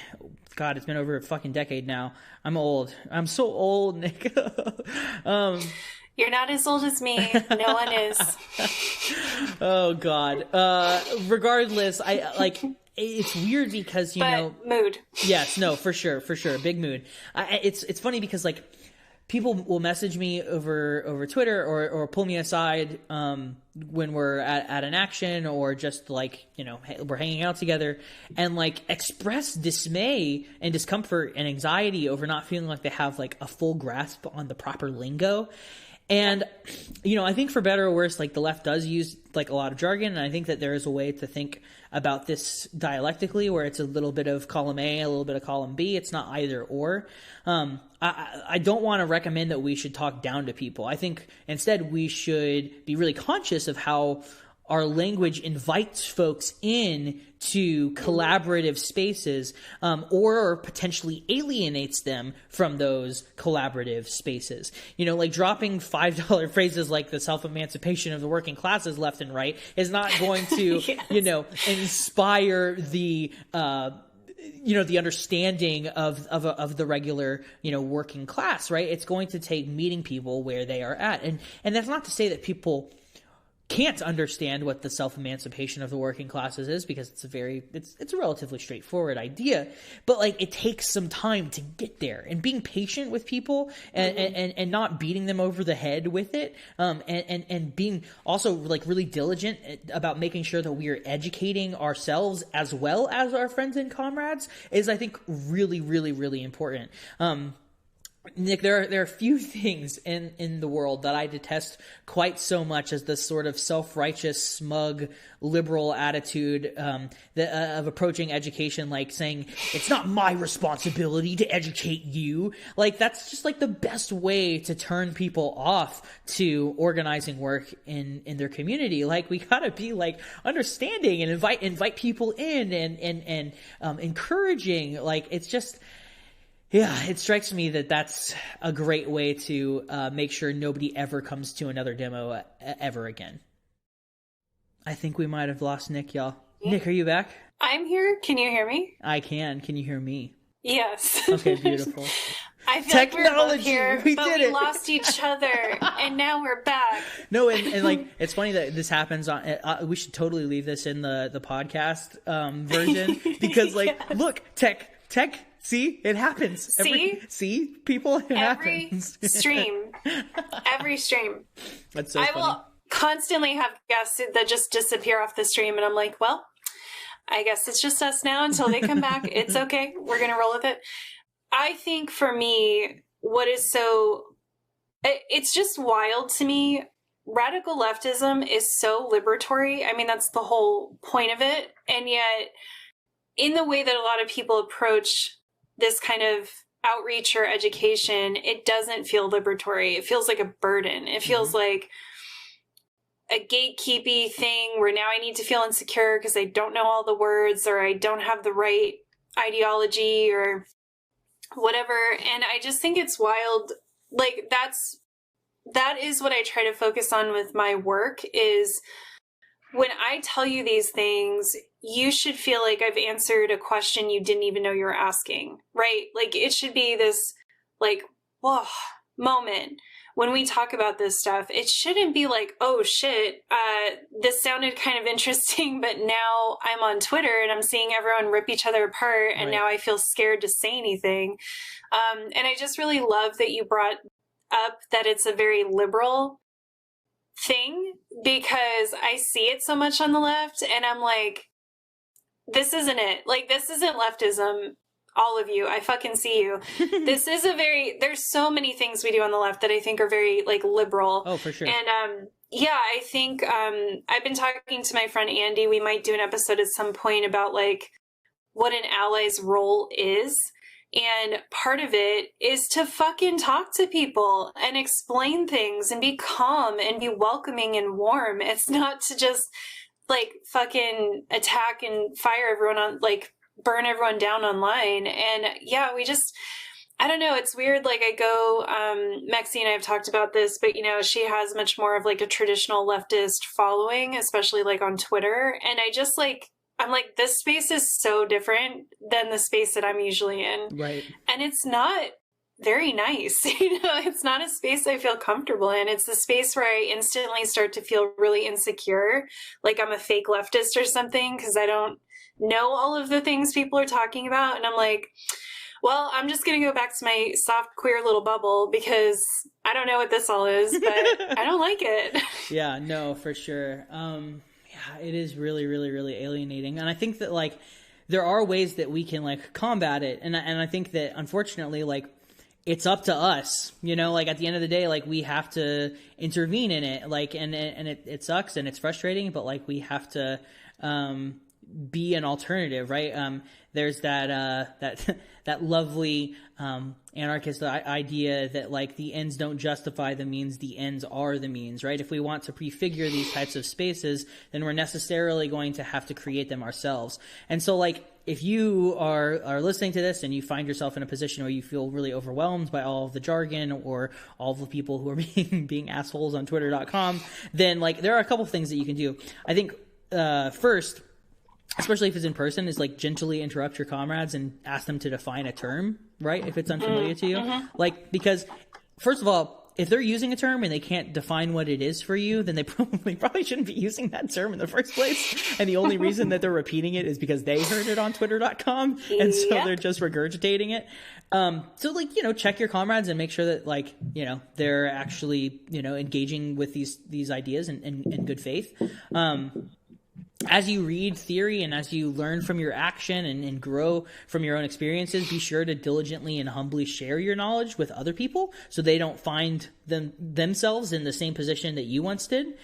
over a fucking decade now. I'm old. I'm so old, Nick. You're not as old as me. No one is. Oh God. Regardless, it's weird because, you know, mood. Yes, no, for sure. Big mood. It's funny because like people will message me over Twitter or pull me aside, when we're at an action or just like, you know, we're hanging out together and like express dismay and discomfort and anxiety over not feeling like they have like a full grasp on the proper lingo. And, you know, I think for better or worse, like the left does use like a lot of jargon. And I think that there is a way to think about this dialectically where it's a little bit of column A, a little bit of column B. It's not either or. I don't want to recommend that we should talk down to people. I think instead we should be really conscious of how our language invites folks in to collaborative spaces, or potentially alienates them from those collaborative spaces. You know, like dropping $5 phrases like the self-emancipation of the working classes left and right is not going to, yes, you know, inspire the, you know, the understanding of the regular, you know, working class, right? It's going to take meeting people where they are at. And that's not to say that people can't understand what the self-emancipation of the working classes is, because it's a relatively straightforward idea, but like it takes some time to get there, and being patient with people and not beating them over the head with it, and being also like really diligent about making sure that we are educating ourselves as well as our friends and comrades is, I think, really, really, really important. Nick, there are a few things in the world that I detest quite so much as this sort of self-righteous, smug, liberal attitude of approaching education, like saying, it's not my responsibility to educate you. Like, that's just like the best way to turn people off to organizing work in their community. Like, we gotta be like understanding and invite people in and encouraging. Like, it's just... Yeah, it strikes me that that's a great way to make sure nobody ever comes to another demo ever again. I think we might have lost Nick, y'all. Yeah. Nick, are you back? I'm here. Can you hear me? I can. Can you hear me? Yes. Okay, beautiful. I feel Technology, like we're both here, but we it. Lost each other, and now we're back. No, and like, it's funny that this happens on, we should totally leave this in the podcast version, because like, yes. Look, tech, see, it happens. See, people, it happens. Every stream. That's so funny. I will constantly have guests that just disappear off the stream, and I'm like, well, I guess it's just us now until they come back. It's okay. We're going to roll with it. I think for me, it's just wild to me. Radical leftism is so liberatory. I mean, that's the whole point of it. And yet, in the way that a lot of people approach this kind of outreach or education, it doesn't feel liberatory. It feels like a burden. It feels like a gatekeepy thing where now I need to feel insecure because I don't know all the words or I don't have the right ideology or whatever. And I just think it's wild. Like that is what I try to focus on with my work is when I tell you these things, you should feel like I've answered a question you didn't even know you were asking, right? Like it should be this like, whoa, moment when we talk about this stuff. It shouldn't be like, oh shit, this sounded kind of interesting, but now I'm on Twitter and I'm seeing everyone rip each other apart and now I feel scared to say anything. And I just really love that you brought up that it's a very liberal thing because I see it so much on the left and I'm like, this isn't it. Like, this isn't leftism. All of you, I fucking see you. This is there's so many things we do on the left that I think are very like liberal. Oh, for sure. And yeah, I think I've been talking to my friend Andy. We might do an episode at some point about like what an ally's role is. And part of it is to fucking talk to people and explain things and be calm and be welcoming and warm. It's not to just like fucking attack and fire everyone on like burn everyone down online. And yeah, I don't know. It's weird. Like I go, Mexi and I have talked about this, but you know, she has much more of like a traditional leftist following, especially like on Twitter. And I'm like, this space is so different than the space that I'm usually in. Right. And it's not very nice. You know, it's not a space I feel comfortable in. It's the space where I instantly start to feel really insecure. Like I'm a fake leftist or something because I don't know all of the things people are talking about. And I'm like, well, I'm just going to go back to my soft queer little bubble because I don't know what this all is, but I don't like it. Yeah, no, for sure. Yeah, it is really, really, really alienating. And I think that like there are ways that we can like combat it. And I think that unfortunately, like it's up to us, you know, like at the end of the day, like we have to intervene in it. Like, and it sucks and it's frustrating, but like we have to, be an alternative, right? There's that lovely anarchist idea that like the ends don't justify the means, the ends are the means, right? If we want to prefigure these types of spaces, then we're necessarily going to have to create them ourselves. And so like if you are listening to this and you find yourself in a position where you feel really overwhelmed by all of the jargon or all of the people who are being assholes on twitter.com, then like there are a couple things that you can do. I think first, especially if it's in person, is like gently interrupt your comrades and ask them to define a term, right? If it's unfamiliar to you. Like, because first of all, if they're using a term and they can't define what it is for you, then they probably shouldn't be using that term in the first place. And the only reason that they're repeating it is because they heard it on twitter.com. And so they're just regurgitating it. So like, you know, check your comrades and make sure that like, you know, they're actually, you know, engaging with these ideas in good faith. As you read theory and as you learn from your action and grow from your own experiences, be sure to diligently and humbly share your knowledge with other people so they don't find themselves in the same position that you once did.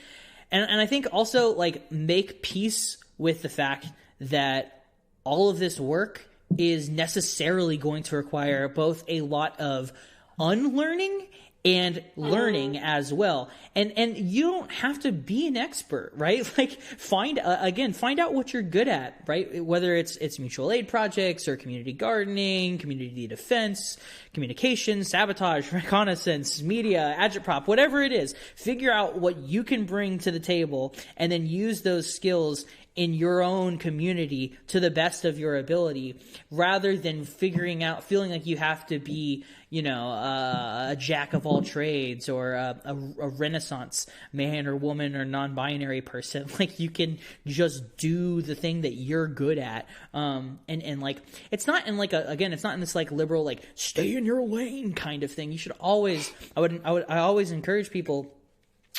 And I think also like make peace with the fact that all of this work is necessarily going to require both a lot of unlearning and learning as well. And you don't have to be an expert, right? Like find out what you're good at, right? Whether it's mutual aid projects or community gardening, community defense, communication, sabotage, reconnaissance, media, agitprop, whatever it is, figure out what you can bring to the table and then use those skills in your own community to the best of your ability, rather than feeling like you have to be, you know, a jack of all trades or a Renaissance man or woman or non-binary person. Like you can just do the thing that you're good at. And like, it's not in like it's not in this like liberal, like stay in your lane kind of thing. You should always, I always encourage people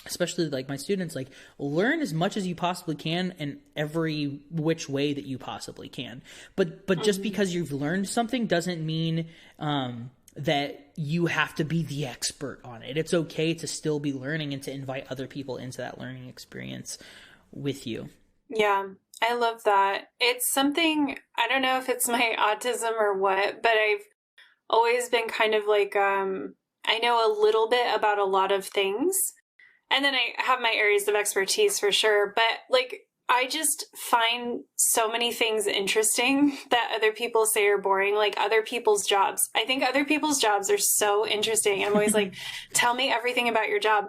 especially like my students, like learn as much as you possibly can in every which way that you possibly can. But just because you've learned something doesn't mean that you have to be the expert on it. It's okay to still be learning and to invite other people into that learning experience with you. Yeah, I love that. It's something, I don't know if it's my autism or what, but I've always been kind of like, I know a little bit about a lot of things. And then I have my areas of expertise for sure. But like, I just find so many things interesting that other people say are boring, like other people's jobs. I think other people's jobs are so interesting. I'm always like, tell me everything about your job.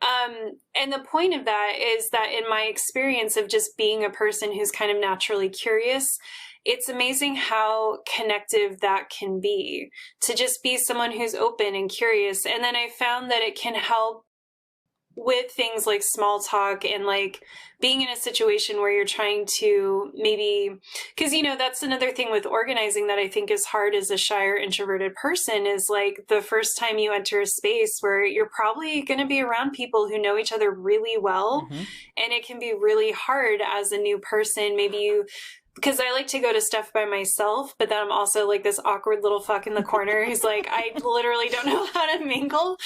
And the point of that is that in my experience of just being a person who's kind of naturally curious, it's amazing how connective that can be, to just be someone who's open and curious. And then I found that it can help with things like small talk and like being in a situation where you're trying to maybe, because, you know, that's another thing with organizing that I think is hard as a shy or introverted person, is like the first time you enter a space where you're probably going to be around people who know each other really well. And it can be really hard as a new person. Maybe you, because I like to go to stuff by myself, but then I'm also like this awkward little fuck in the corner who's like, I literally don't know how to mingle.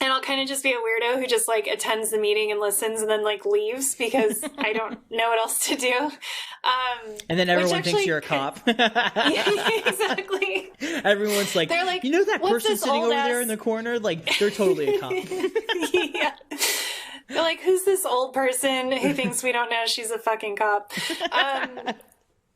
And I'll kind of just be a weirdo who just like attends the meeting and listens and then like leaves because I don't know what else to do. And then everyone thinks you're a cop. Yeah, exactly. Everyone's like, they're like, you know that "What's person this sitting old over there ass-" in the corner? Like, they're totally a cop. Yeah. They're like, who's this old person who thinks we don't know she's a fucking cop? And,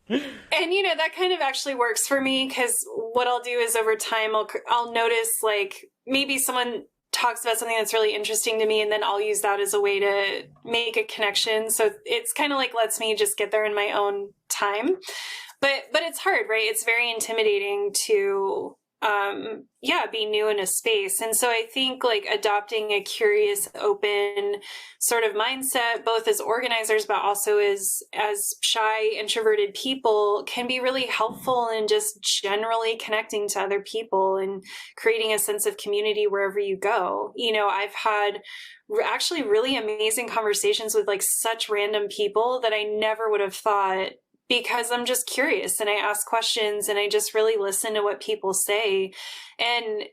you know, that kind of actually works for me because what I'll do is over time, I'll notice like maybe someone talks about something that's really interesting to me, and then I'll use that as a way to make a connection. So it's kind of like lets me just get there in my own time. But it's hard, right? It's very intimidating to be new in a space. And so I think like adopting a curious, open sort of mindset, both as organizers, but also as shy, introverted people, can be really helpful in just generally connecting to other people and creating a sense of community wherever you go. You know, I've had actually really amazing conversations with like such random people that I never would have thought, because I'm just curious and I ask questions and I just really listen to what people say. And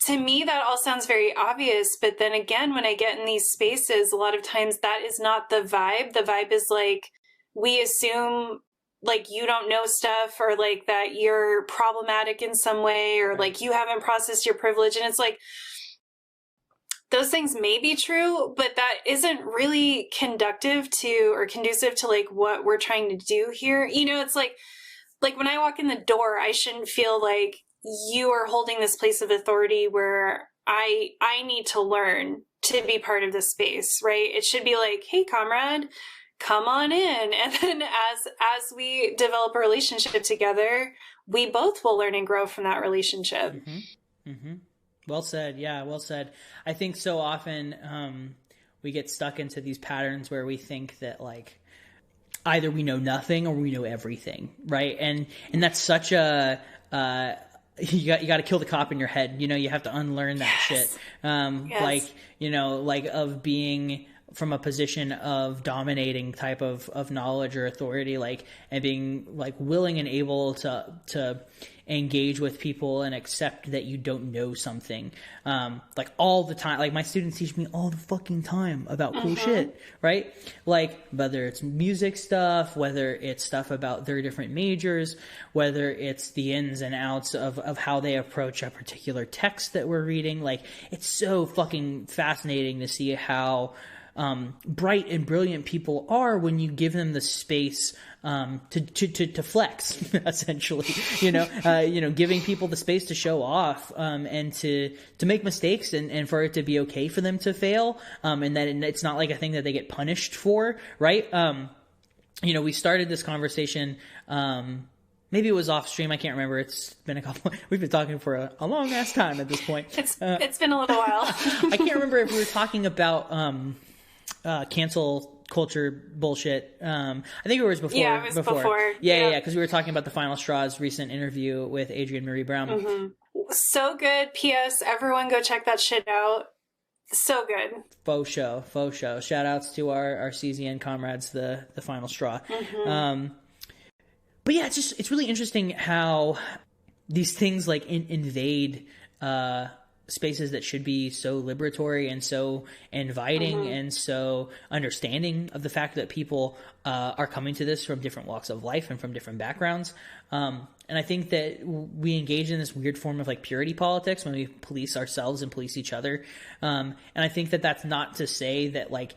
to me, that all sounds very obvious. But then again, when I get in these spaces, a lot of times that is not the vibe. The vibe is like, we assume like you don't know stuff, or like that you're problematic in some way, or like you haven't processed your privilege. And it's like, those things may be true, but that isn't really conducive to like what we're trying to do here. You know, it's like when I walk in the door, I shouldn't feel like you are holding this place of authority where I need to learn to be part of this space, right? It should be like, hey, comrade, come on in. And then as we develop a relationship together, we both will learn and grow from that relationship. Mm-hmm. Mm-hmm. Well said. Yeah, well said. I think so often we get stuck into these patterns where we think that like either we know nothing or we know everything, right? And that's such a you got to kill the cop in your head. You know, you have to unlearn that shit. Like, you know, like of being from a position of dominating type of knowledge or authority, like, and being like willing and able to engage with people and accept that you don't know something, like all the time. Like my students teach me all the fucking time about cool shit, right? Like whether it's music stuff, whether it's stuff about their different majors, whether it's the ins and outs of how they approach a particular text that we're reading. Like it's so fucking fascinating to see how bright and brilliant people are when you give them the space to flex, essentially. You know, giving people the space to show off, and to make mistakes, and for it to be okay for them to fail, and that it's not like a thing that they get punished for, right? You know, we started this conversation. Maybe it was off stream. I can't remember. It's been we've been talking for a long ass time at this point. It's been a little while. I can't remember if we were talking about cancel culture bullshit. I think it was before. Yeah, it was before. Yeah, because we were talking about the Final Straw's recent interview with Adrienne Marie Brown. So good. P.S. Everyone go check that shit out. So good. Faux show. Shout outs to our CZN comrades, the final straw. But yeah, it's really interesting how these things like invade spaces that should be so liberatory and so inviting and so understanding of the fact that people are coming to this from different walks of life and from different backgrounds. And I think that we engage in this weird form of like purity politics when we police ourselves and police each other. And I think that that's not to say that like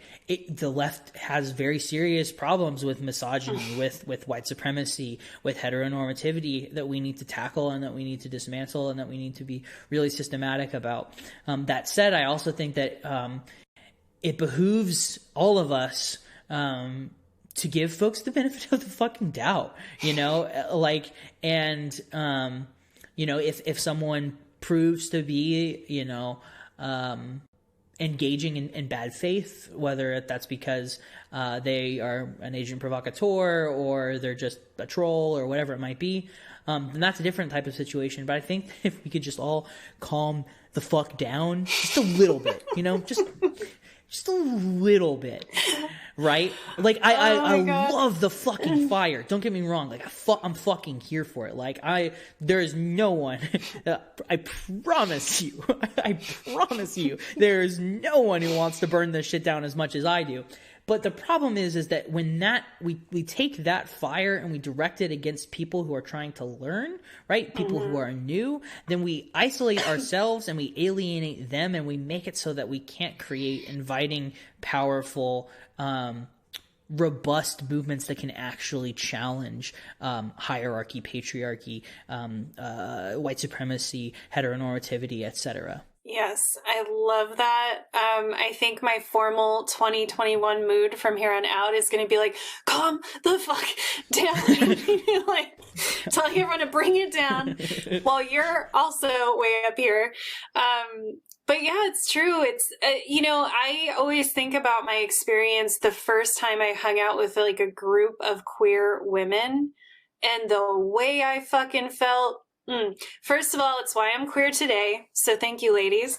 the left has very serious problems with misogyny, with white supremacy, with heteronormativity that we need to tackle and that we need to dismantle and that we need to be really systematic about. That said, I also think that it behooves all of us to give folks the benefit of the fucking doubt, you know, like, and, you know, if someone proves to be, you know, engaging in bad faith, whether that's because they are an agent provocateur or they're just a troll or whatever it might be, then that's a different type of situation. But I think if we could just all calm the fuck down just a little bit, you know, just a little bit, right? Like I love the fucking fire. Don't get me wrong. Like I'm fucking here for it. Like there is no one. I promise you, there is no one who wants to burn this shit down as much as I do. But the problem is that when we take that fire and we direct it against people who are trying to learn, right? People who are new, then we isolate ourselves and we alienate them and we make it so that we can't create inviting, powerful, robust movements that can actually challenge hierarchy, patriarchy, white supremacy, heteronormativity, etc. Yes, I love that. I think my formal 2021 mood from here on out is going to be like, calm the fuck down. Like, tell everyone to bring it down while you're also way up here. But yeah, it's true. It's, you know, I always think about my experience the first time I hung out with like a group of queer women and the way I fucking felt. First of all, it's why I'm queer today. So thank you, ladies.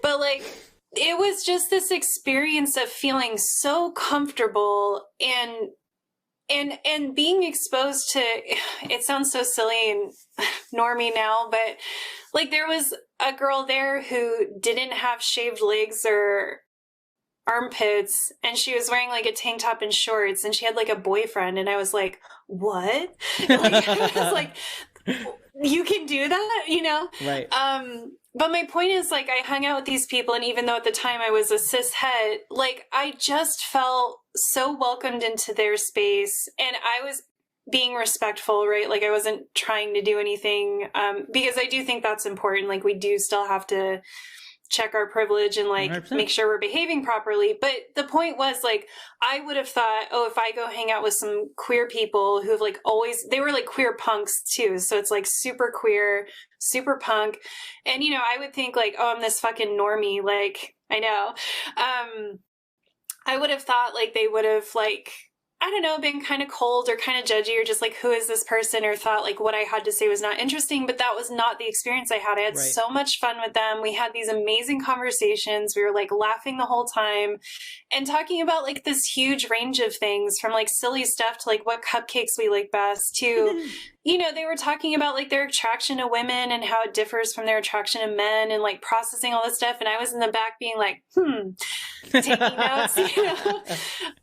But like, it was just this experience of feeling so comfortable and being exposed to, it sounds so silly and normie now, but like there was a girl there who didn't have shaved legs or armpits and she was wearing like a tank top and shorts and she had like a boyfriend and I was like, what? Like, I was like, you can do that, you know? Right. But my point is like I hung out with these people and even though at the time I was a cis het, like I just felt so welcomed into their space and I was being respectful, right? Like I wasn't trying to do anything because I do think that's important. Like we do still have to check our privilege and like 100%. Make sure we're behaving properly. But the point was like, I would have thought, oh, if I go hang out with some queer people who've like always, they were like queer punks too. So it's like super queer, super punk. And, you know, I would think like, oh, I'm this fucking normie. Like, I know. I would have thought like they would have like, I don't know, been kind of cold or kind of judgy or just like, who is this person? Or thought like what I had to say was not interesting, but that was not the experience I had. I had so much fun with them. We had these amazing conversations. We were like laughing the whole time and talking about like this huge range of things from like silly stuff to like what cupcakes we like best to, you know, they were talking about like their attraction to women and how it differs from their attraction to men and like processing all this stuff. And I was in the back being like, taking notes, you know?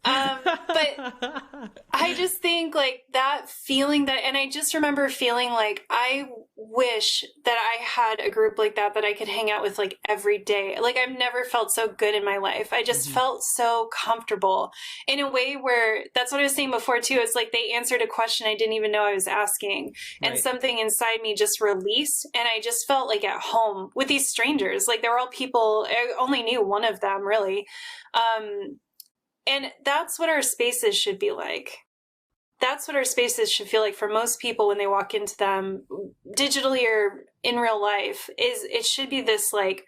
But I just think like that feeling that, and I just remember feeling like I wish that I had a group like that I could hang out with like every day. Like I've never felt so good in my life. I just felt so comfortable in a way where that's what I was saying before too. It's like they answered a question I didn't even know I was asking and something inside me just released. And I just felt like at home with these strangers. Like they were all people, I only knew one of them really. And that's what our spaces should be like. That's what our spaces should feel like for most people when they walk into them digitally or in real life is it should be this like,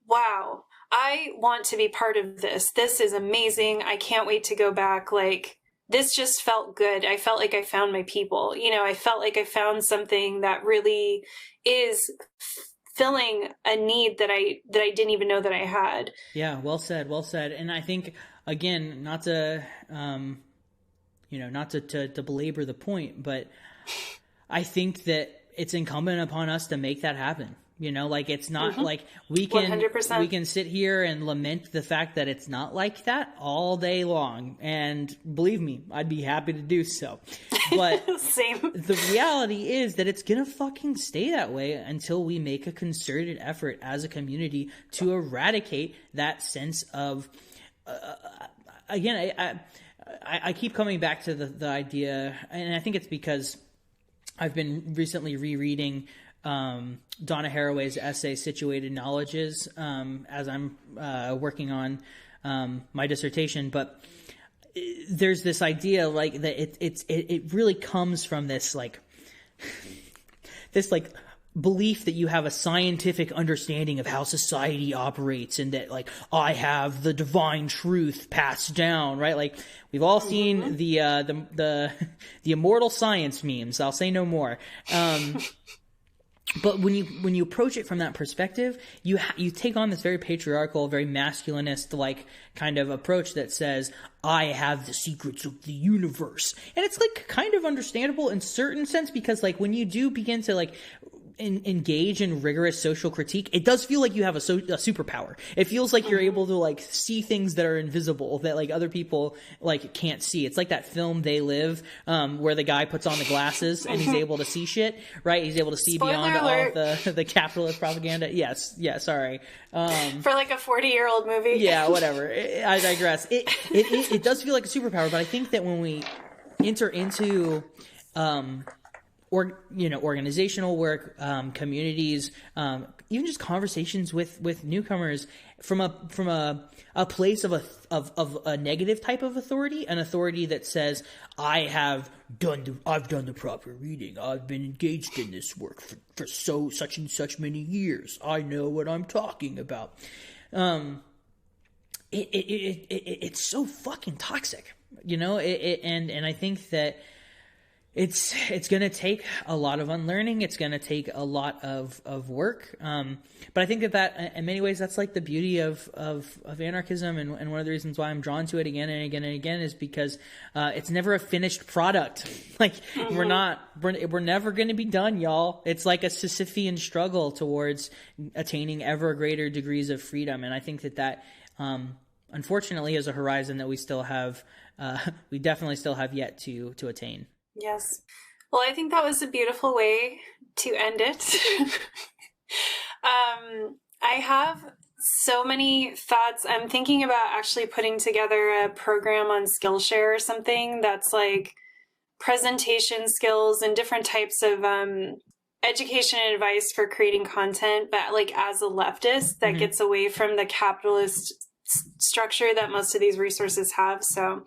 wow, I want to be part of this. This is amazing. I can't wait to go back. Like this just felt good. I felt like I found my people, you know, I felt like I found something that really is fulfilling a need that I didn't even know that I had. Yeah, well said, well said. And I think, again, not to to belabor the point, but I think that it's incumbent upon us to make that happen. Like it's not like we can 100%. we can sit here and lament the fact that it's not like that all day long. And believe me, I'd be happy to do so. But Same. The reality is that it's going to fucking stay that way until we make a concerted effort as a community to eradicate that sense of, again, I keep coming back to the idea, and I think it's because I've been recently rereading Donna Haraway's essay "Situated Knowledges" as I'm working on my dissertation. But there's this idea like that it really comes from this belief that you have a scientific understanding of how society operates, and that I have the divine truth passed down, right? Like we've all seen the immortal science memes. I'll say no more. But when you approach it from that perspective, you take on this very patriarchal, very masculinist kind of approach that says, I have the secrets of the universe. And it's kind of understandable in certain sense, because when you do begin to engage in rigorous social critique, it does feel like you have a superpower. It feels like you're able to see things that are invisible, that other people can't see. It's like that film They Live, where the guy puts on the glasses and he's able to see shit, right? He's able to see beyond all the capitalist propaganda. Yes, sorry. For a 40-year-old movie. Yeah, whatever. I digress. It does feel like a superpower, but I think that when we enter into organizational work, communities, even just conversations with newcomers from a place of a negative type of authority, an authority that says, I've done the proper reading, I've been engaged in this work for such and such many years, I know what I'm talking about. It's so fucking toxic, and I think that it's going to take a lot of unlearning. It's going to take a lot of work. But I think that in many ways, that's the beauty of anarchism. And one of the reasons why I'm drawn to it again and again and again is because it's never a finished product. We're never going to be done, y'all. It's like a Sisyphean struggle towards attaining ever greater degrees of freedom. And I think that unfortunately is a horizon that we still have, we definitely still have yet to attain. Yes. Well, I think that was a beautiful way to end it. I have so many thoughts. I'm thinking about actually putting together a program on Skillshare or something that's presentation skills and different types of education and advice for creating content, but as a leftist that gets away from the capitalist structure that most of these resources have. So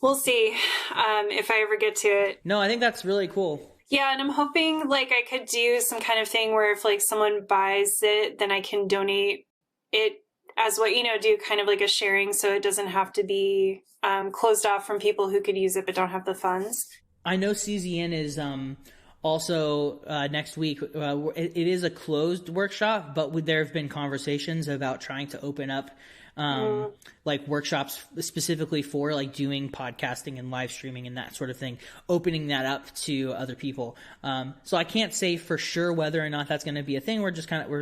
we'll see if I ever get to it. No, I think that's really cool. Yeah, and I'm hoping I could do some kind of thing where if someone buys it, then I can donate it as do kind of a sharing, so it doesn't have to be closed off from people who could use it but don't have the funds. I know CZN is also next week. It is a closed workshop, but there have been conversations about trying to open up workshops specifically for doing podcasting and live streaming and that sort of thing, opening that up to other people. So I can't say for sure whether or not that's going to be a thing. We're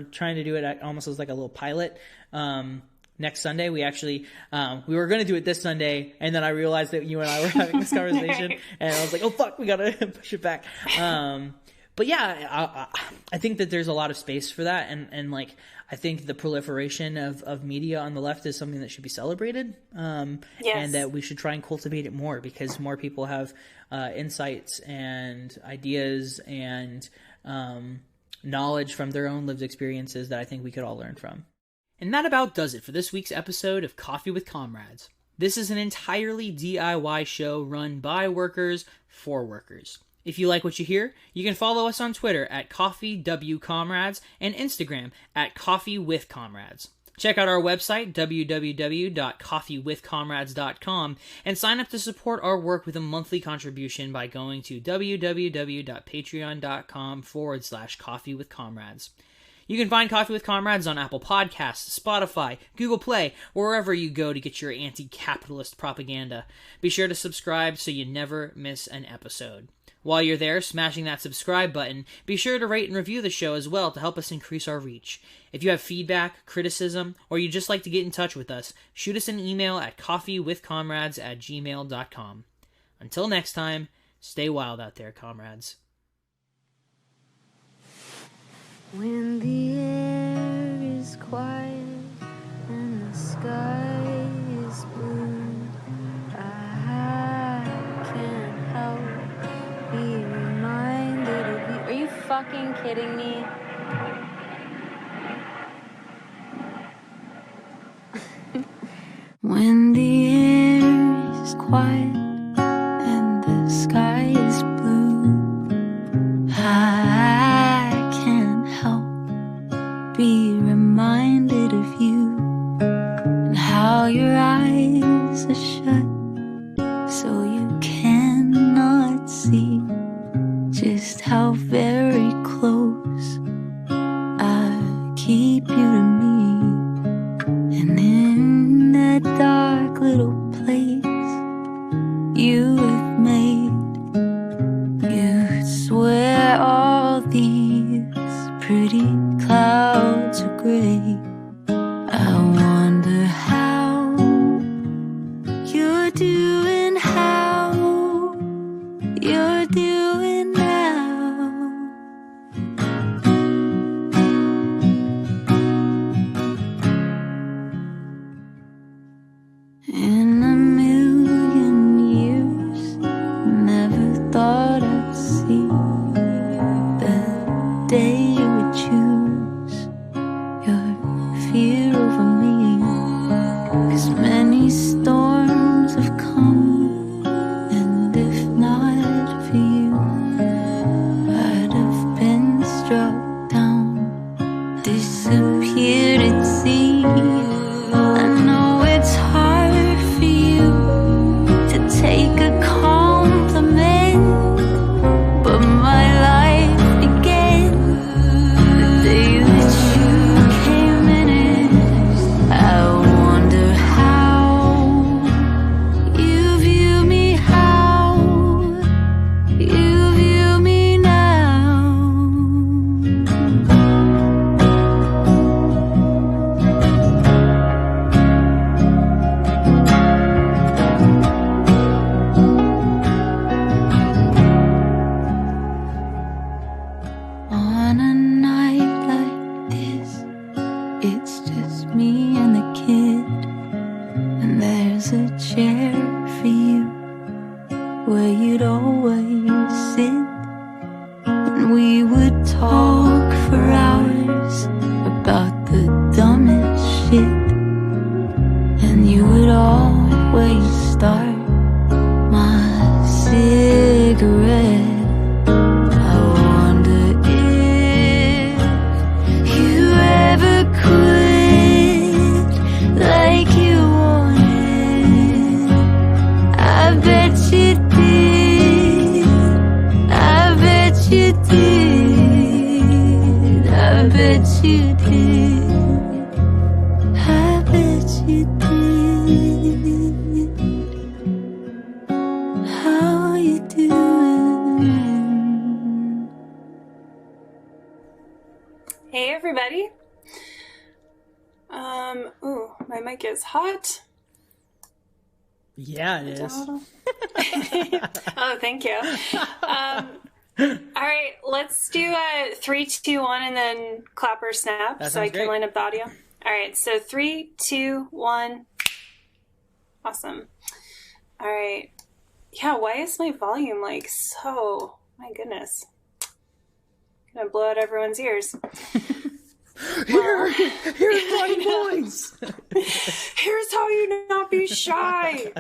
trying to do it almost as a little pilot. Next Sunday, we actually, we were going to do it this Sunday, and then I realized that you and I were having this conversation, and I was like, oh fuck, we got to push it back. But yeah, I think that there's a lot of space for that, and I think the proliferation of media on the left is something that should be celebrated, and that we should try and cultivate it more, because more people have insights and ideas and knowledge from their own lived experiences that I think we could all learn from. And that about does it for this week's episode of Coffee with Comrades. This is an entirely DIY show run by workers for workers. If you like what you hear, you can follow us on Twitter at CoffeeWComrades and Instagram at CoffeeWithComrades. Check out our website, www.coffeewithcomrades.com, and sign up to support our work with a monthly contribution by going to www.patreon.com/coffeewithcomrades. You can find Coffee with Comrades on Apple Podcasts, Spotify, Google Play, or wherever you go to get your anti-capitalist propaganda. Be sure to subscribe so you never miss an episode. While you're there, smashing that subscribe button, be sure to rate and review the show as well to help us increase our reach. If you have feedback, criticism, or you'd just like to get in touch with us, shoot us an email at coffeewithcomrades@gmail.com. Until next time, stay wild out there, comrades. When the air is quiet and the sky is blue, I can't help be reminded of you. Are you fucking kidding me? When the air is quiet and the sky is blue, I can't help be reminded of you and how your eyes are shut so you cannot see just how very close I keep you to me. And in that dark little place you have made, you'd swear all these pretty clouds are gray. I wonder how you're doing, how you're doing now. In a million years, never thought I'd see the day you would choose your fear over me. 'Cause many storms have come, and if not for you, I'd have been struck down, disappeared at sea. I know it's hard for you to take a compliment, but my life began the day that you came in it. I wonder how you view me, how you view me now. On a night like this, it's just me and the kid, and there's a chair for you where you'd always sit, and we would talk for hours about the dumbest shit, and you would always start my cigarette. I wonder if you ever quit like you wanted. I bet you did. I bet you did. I bet you did. I bet you did. How you doing? Hey everybody. Ooh, my mic is hot. Yeah, it is. Oh, thank you. All right, let's do a 3, 2, 1, and then clap or snap That so I sounds can great. line up the audio. All right, so 3, 2, 1. Awesome. All right. Yeah, why is my volume like so? My goodness. Gonna blow out everyone's ears. Here's my voice. Here's how you not be shy.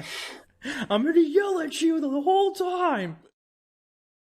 I'm gonna yell at you the whole time.